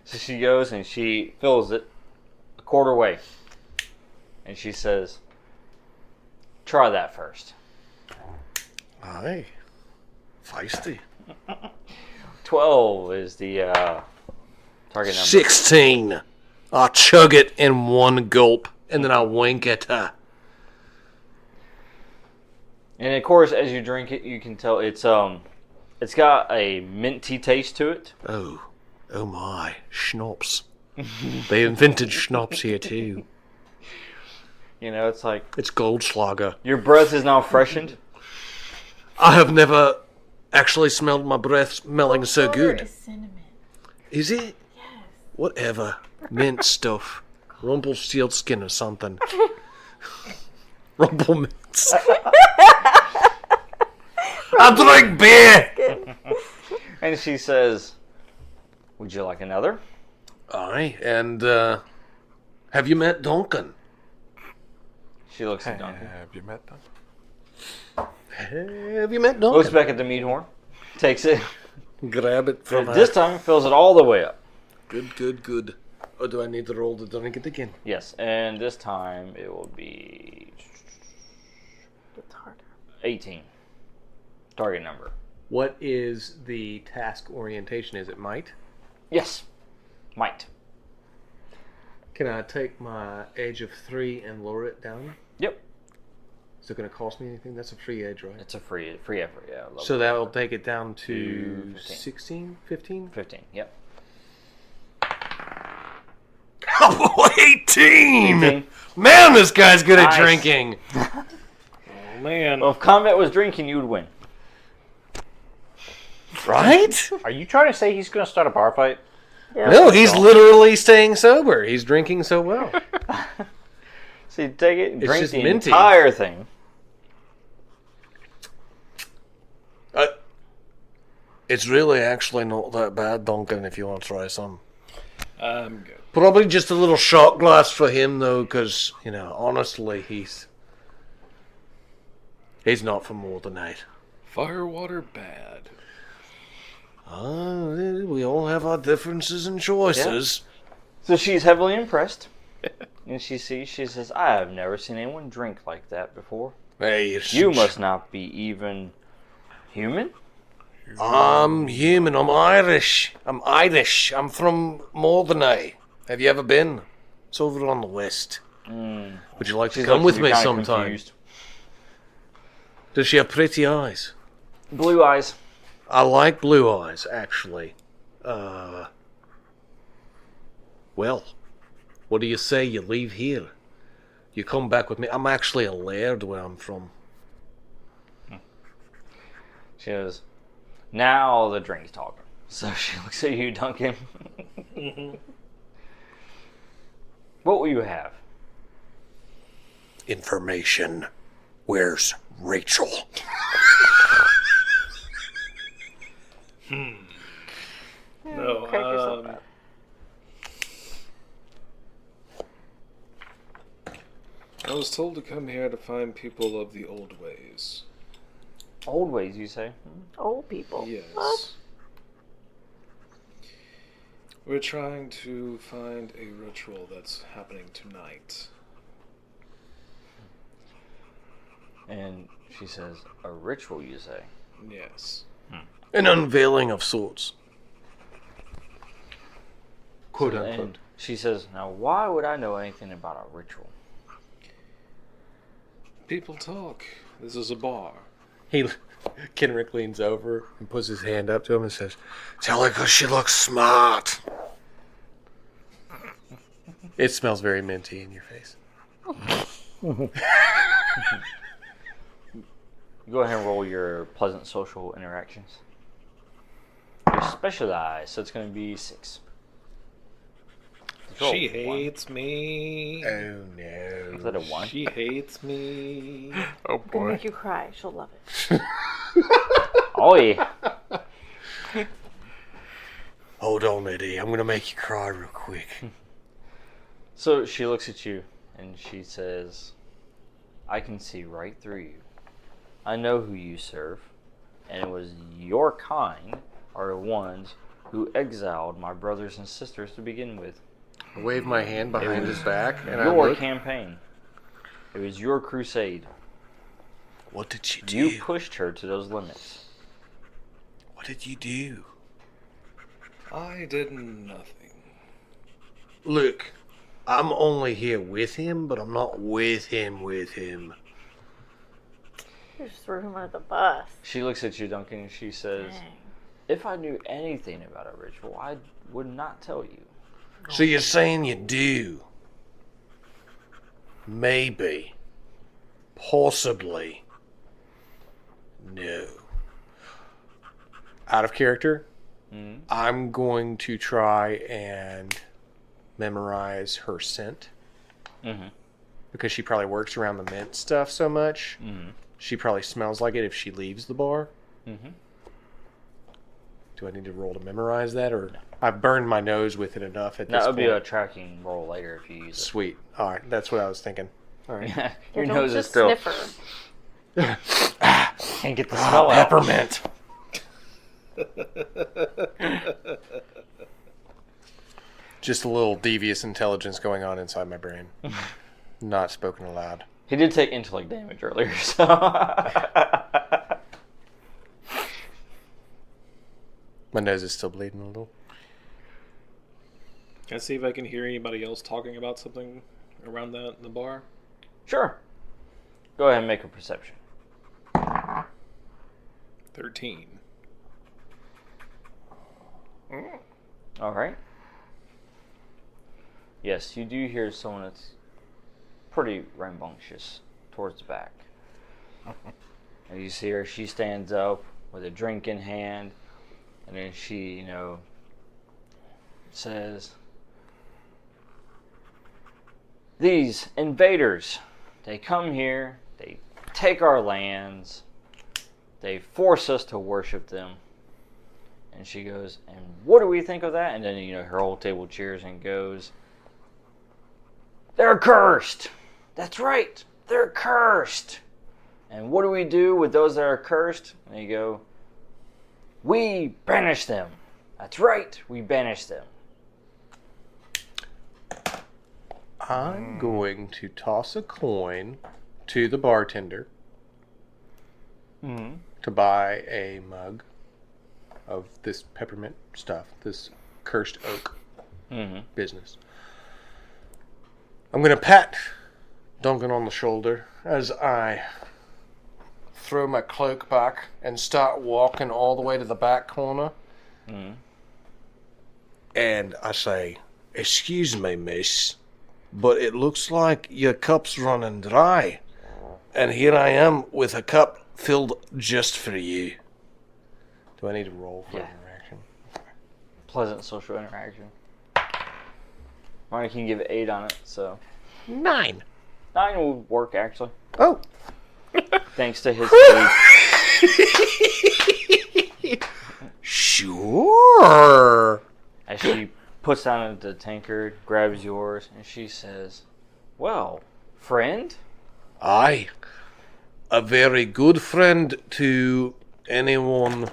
So she goes and she fills it a quarter way. And she says, "Try that first." Aye, feisty. 12 is the target number. 16. I chug it in one gulp and then I wink at her. And of course, as you drink it, you can tell it's got a minty taste to it. Oh my, schnapps. They invented schnapps here too. You know, it's like It's Goldschlager. your breath is now freshened. I have never actually smelled my breath smelling so Sugar good. is cinnamon. Is it? Yes. Whatever. Mint stuff. Rumpelstiltskin or something. Rumpelmints. I drink beer! And she says, "Would you like another?" Aye, and have you met Duncan? She looks at Duncan. Have you met them? Have you met Looks Duncan? back at the mead horn. Takes it. Grab it from her. This time fills it all the way up. Good. Or do I need to roll to drink it again? Yes, and this time it will be It's harder. 18. Target number. What is the task orientation? Is it might? Yes. Might. Can I take my edge of 3 and lower it down? Yep. Is it going to cost me anything? That's a free edge, right? It's a free effort, yeah. Level So that will take it down to 15. 16, 15? 15, yep. Oh, 18! 18. Man, this guy's good at Nice. drinking. Oh man. Well, if combat was drinking, you would win. Right? Are you trying to say he's going to start a bar fight? Yeah. No, he's literally staying sober. He's drinking so well. So you take it and It's drink just the minty. entire thing. It's really actually not that bad, Duncan, if you want to try some. I'm good. Probably just a little shot glass for him, though, because, honestly, he's not for more than that. Firewater bad. We all have our differences and choices. So she's heavily impressed. And she says, "I have never seen anyone drink like that before. Hey, You must not be even human?" I'm human. I'm Irish. I'm from Morderney. Have you ever been? It's over on the west. Would you like to She's come looking with at you me kinda sometime? confused. Does she have pretty eyes? Blue eyes. I like blue eyes, actually. Well, what do you say you leave here? You come back with me. I'm actually a laird where I'm from. She goes, now the drink's talking. So she looks at you, Duncan. What will you have? Information. Where's Rachel? No, Crack yourself up. I was told to come here to find people of the old ways. Old ways, you say? Old people. Yes. What? We're trying to find a ritual that's happening tonight. And she says, a ritual, you say? Yes. An unveiling of sorts. Quote unquote. And she says, now why would I know anything about a ritual? People talk. This is a bar. Kenrick leans over and puts his hand up to him and says, "Tell her 'cause she looks smart." It smells very minty in your face. Go ahead and roll your pleasant social interactions. You're specialized, so it's going to be 6. Roll She 1. hates me. Oh no. Is that a 1? She hates me. Oh It's gonna boy. make you cry. She'll love it. Oh, yeah. Hold on, Eddie. I'm gonna make you cry real quick. So she looks at you and she says, I can see right through you. I know who you serve, and it was your kind are the ones who exiled my brothers and sisters to begin with. I wave my hand behind his back and I Your look. campaign. It was your crusade. What did you do? You pushed her to those limits. What did you do? I did nothing. Look, I'm only here with him, but I'm not with him with him. You just threw him under the bus. She looks at you, Duncan, and she says, Dang. if I knew anything about a ritual, I would not tell you. So you're saying you do? Maybe. Possibly. No. Out of character, I'm going to try and memorize her scent. Because she probably works around the mint stuff so much. She probably smells like it if she leaves the bar. Do I need to roll to memorize that, or I've burned my nose with it enough at this That would point? be a tracking roll later if you use it. Sweet. All right, that's what I was thinking. All right. Your Don't nose is just still. sniffer. Can't get the smell out. Peppermint. Just a little devious intelligence going on inside my brain. Not spoken aloud. He did take intellect damage earlier, so. My nose is still bleeding a little. Can I see if I can hear anybody else talking about something around that in the bar? Sure. Go ahead and make a perception. 13. All right. Yes, you do hear someone that's pretty rambunctious towards the back. And you see her, she stands up with a drink in hand, and then she, says, these invaders, they come here, they take our lands, they force us to worship them. And she goes, and what do we think of that? And then, her whole table cheers and goes, they're cursed. That's right. They're cursed. And what do we do with those that are cursed? And you go, we banish them. That's right. We banish them. I'm going to toss a coin to the bartender to buy a mug of this peppermint stuff, this cursed oak business. I'm going to pat Duncan on the shoulder as I throw my cloak back and start walking all the way to the back corner. And I say, "Excuse me, miss, but it looks like your cup's running dry. And here I am with a cup filled just for you." Do I need to roll for interaction? Pleasant social interaction. Marty can give 8 on it, so 9. 9 will work actually. Oh. Thanks to his food. Sure. As she puts down the tankard, grabs yours, and she says, "Well, friend?" Aye. A very good friend to anyone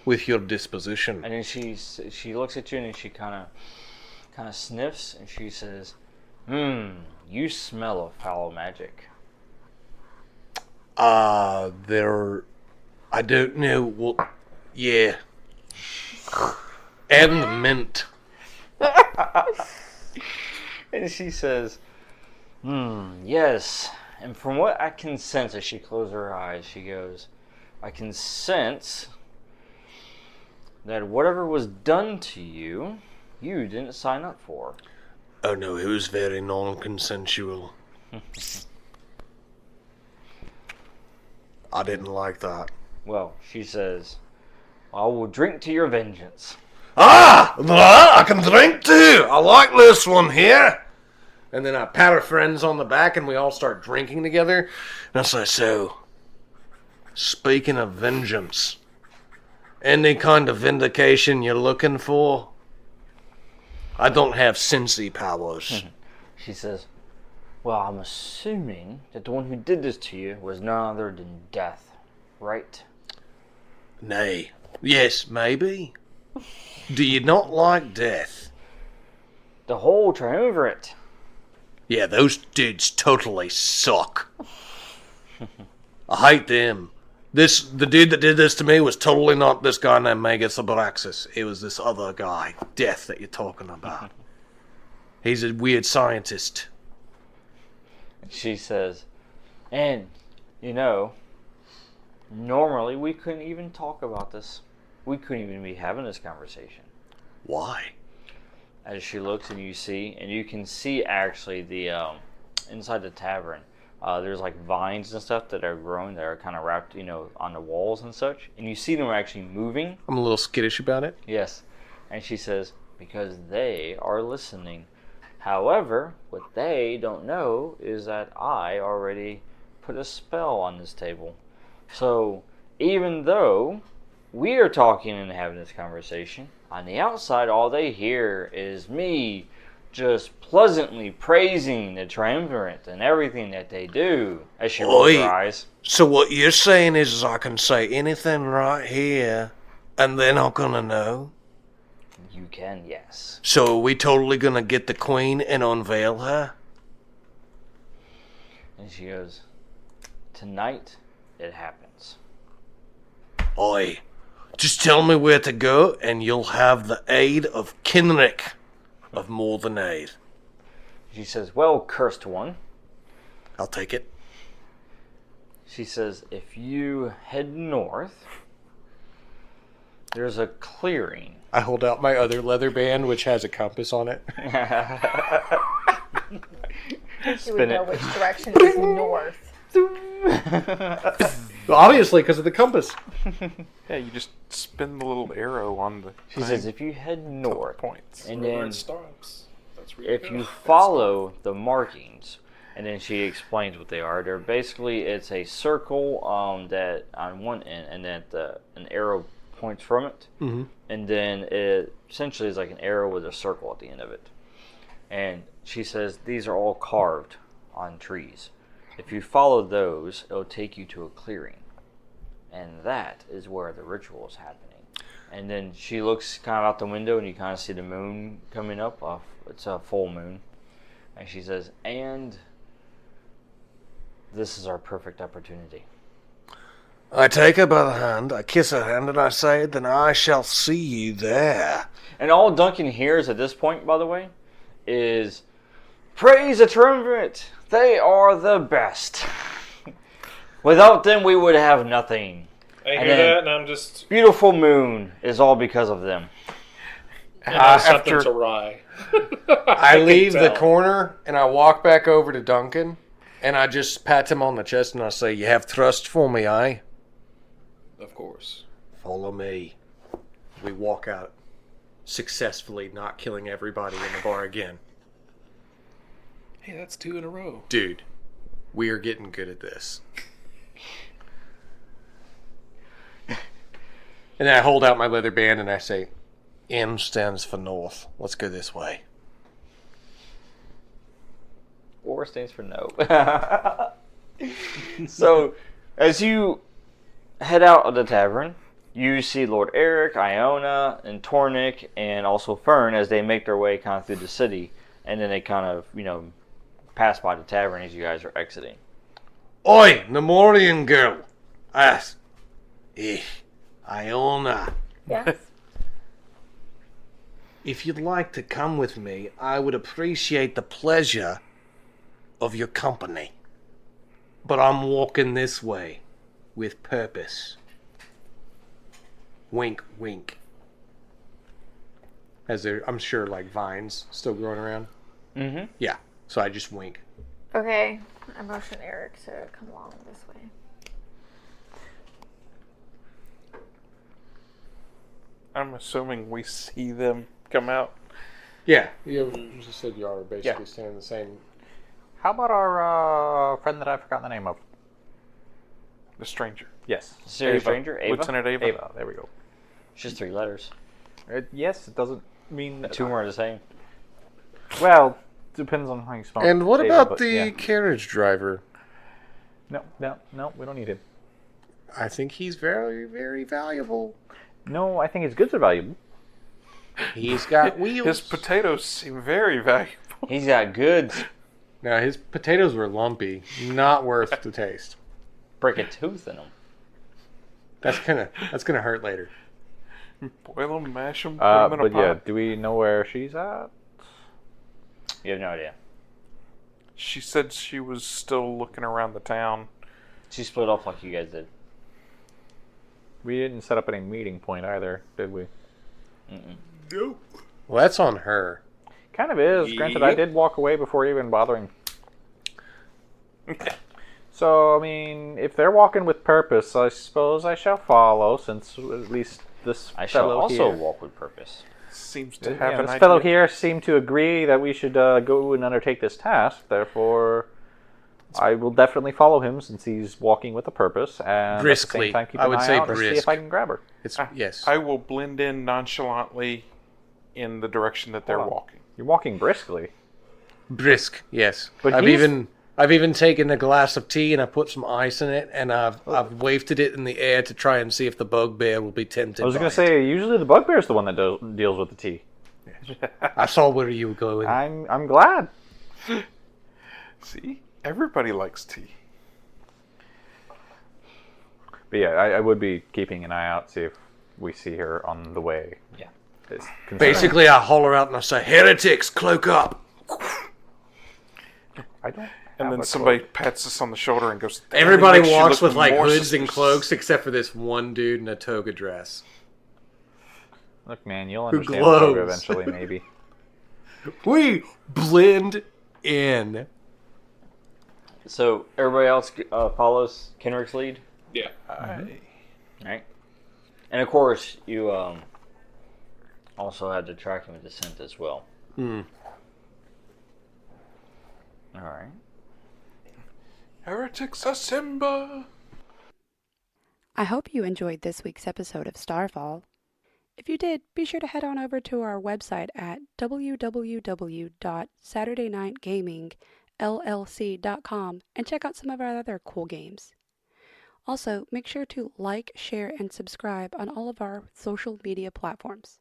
with your disposition. And then she looks at you and she kind of sniffs and she says, you smell of foul magic." I don't know what, yeah. And mint. And she says, yes. And from what I can sense, as she closes her eyes, she goes, "I can sense that whatever was done to you, you didn't sign up for." Oh no, it was very non-consensual. I didn't like that. Well, she says, "I will drink to your vengeance." Ah! I can drink too! I like this one here! And then I pat our friends on the back and we all start drinking together. And I say, "So, speaking of vengeance, any kind of vindication you're looking for? I don't have Cincy powers." She says, "Well, I'm assuming that the one who did this to you was none other than death, right?" Nay. Yes, maybe. Do you not like death? The whole triumvirate. Yeah, those dudes totally suck. I hate them. The dude that did this to me was totally not this guy named Magus Abraxas. It was this other guy, Death, that you're talking about. He's a weird scientist. She says, "And, normally we couldn't even talk about this. We couldn't even be having this conversation." Why? As she looks and you can see actually the inside the tavern, there's like vines and stuff that are growing that are kind of wrapped, on the walls and such. And you see them actually moving. I'm a little skittish about it. Yes. And she says, "Because they are listening. However, what they don't know is that I already put a spell on this table. So even though we are talking and having this conversation, on the outside, all they hear is me just pleasantly praising the triumvirate and everything that they do," as she rolls her eyes. So what you're saying is I can say anything right here, and they're not gonna know? You can, yes. So are we totally gonna get the queen and unveil her? And she goes, "Tonight, it happens." Oi. Just tell me where to go, and you'll have the aid of Kinrick of more than aid. She says, "Well, cursed one." I'll take it. She says, "If you head north, there's a clearing." I hold out my other leather band, which has a compass on it. You would know which direction is north. Well, obviously, because of the compass. Yeah, you just spin the little arrow on the. She says, "If you head north, points. and Where then it stops. That's where if go. you follow the markings," and then she explains what they are. They're basically, it's a circle that on one end, and then an arrow points from it, and then it essentially is like an arrow with a circle at the end of it. And she says these are all carved on trees. If you follow those, it'll take you to a clearing, and that is where the ritual is happening. And then she looks kind of out the window, and you kind of see the moon coming up. It's a full moon, and she says, "And this is our perfect opportunity." I take her by the hand, I kiss her hand, and I say, "Then I shall see you there." And all Duncan hears at this point, by the way, is, "Praise the triumvirate! They are the best. Without them, we would have nothing. I And hear then- that, and I'm just. Beautiful moon is all because of them." Something's awry. I leave the tell. corner and I walk back over to Duncan and I just pat him on the chest and I say, "You have trust for me, eh? Of course. Follow me." We walk out, successfully not killing everybody in the bar again. Hey, that's 2 in a row. Dude, we are getting good at this. And I hold out my leather band and I say, "M stands for north. Let's go this way." Or stands for no. So, as you head out of the tavern, you see Lord Eric, Iona, and Tornick, and also Fern as they make their way kind of through the city, and then they kind of, pass by the tavern as you guys are exiting. "Oi, Nemorian girl. Iona. Yes. If you'd like to come with me, I would appreciate the pleasure of your company. But I'm walking this way with purpose." Wink, wink. As there, I'm sure, like vines still growing around. Mm-hmm. Yeah, so I just wink. Okay. I motion Eric to come along this way. I'm assuming we see them come out. Yeah, you just said you are basically Yeah. staying the same. How about our friend that I've forgotten the name of? The stranger. Yes. Serious Ava. stranger, Ava? Lieutenant Ava. Ava, there we go. It's just 3 letters. Yes, it doesn't mean that 2 more are the same. Well, depends on how you spell. And what Ava, about but the yeah. carriage driver? No, we don't need him. I think he's very, very valuable. No, I think his goods are valuable. He's got wheels. His potatoes seem very valuable. He's got goods. Now, his potatoes were lumpy, not worth the taste. Break a tooth in them. That's gonna hurt later. Boil them, mash them, put them in a But pot. yeah, do we know where she's at? You have no idea. She said she was still looking around the town. She split off like you guys did. We didn't set up any meeting point either, did we? Nope. Well, that's on her. Kind of is. Granted, I Yep. did walk away before even bothering. So, I mean, if they're walking with purpose, I suppose I shall follow, since at least this I shall fellow also here... walk with purpose. Seems to Yeah, have an this idea. fellow here seemed to agree that we should go and undertake this task. Therefore, I will definitely follow him since he's walking with a purpose. And at the Briskly. same time, keep I an would eye say out to see brisk. if I can grab her. It's yes. I will blend in nonchalantly in the direction that they're Hold on. walking. You're walking briskly. Brisk, yes. But I've he's- even taken a glass of tea and I put some ice in it and I've wafted it in the air to try and see if the bugbear will be tempted. I was by going to it. say, usually the bugbear's the one that deals with the tea. I saw where you were going. I'm glad. See? Everybody likes tea. But yeah, I would be keeping an eye out, see if we see her on the way. Yeah. Basically, I holler out and I say, "Heretics, cloak up!" I don't. And have then a somebody cloak. pats us on the shoulder and goes, "That Everybody makes you walks look with like more hoods and suspicious." cloaks, except for this one dude in a toga dress. Look, man, you'll Who understand the toga glows. eventually, maybe. We blend in. So, everybody else follows Kenrick's lead? Yeah. Right? And of course, you also had to track him with the scent as well. Alright. Heretics assemble! I hope you enjoyed this week's episode of Starfall. If you did, be sure to head on over to our website at www.saturdaynightgamingllc.com and check out some of our other cool games. Also, make sure to like, share, and subscribe on all of our social media platforms.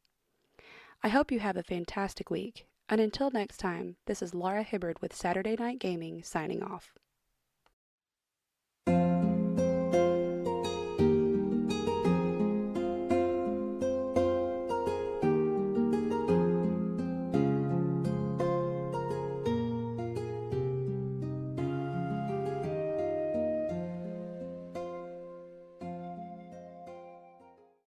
I hope you have a fantastic week, and until next time, this is Laura Hibbard with Saturday Night Gaming signing off.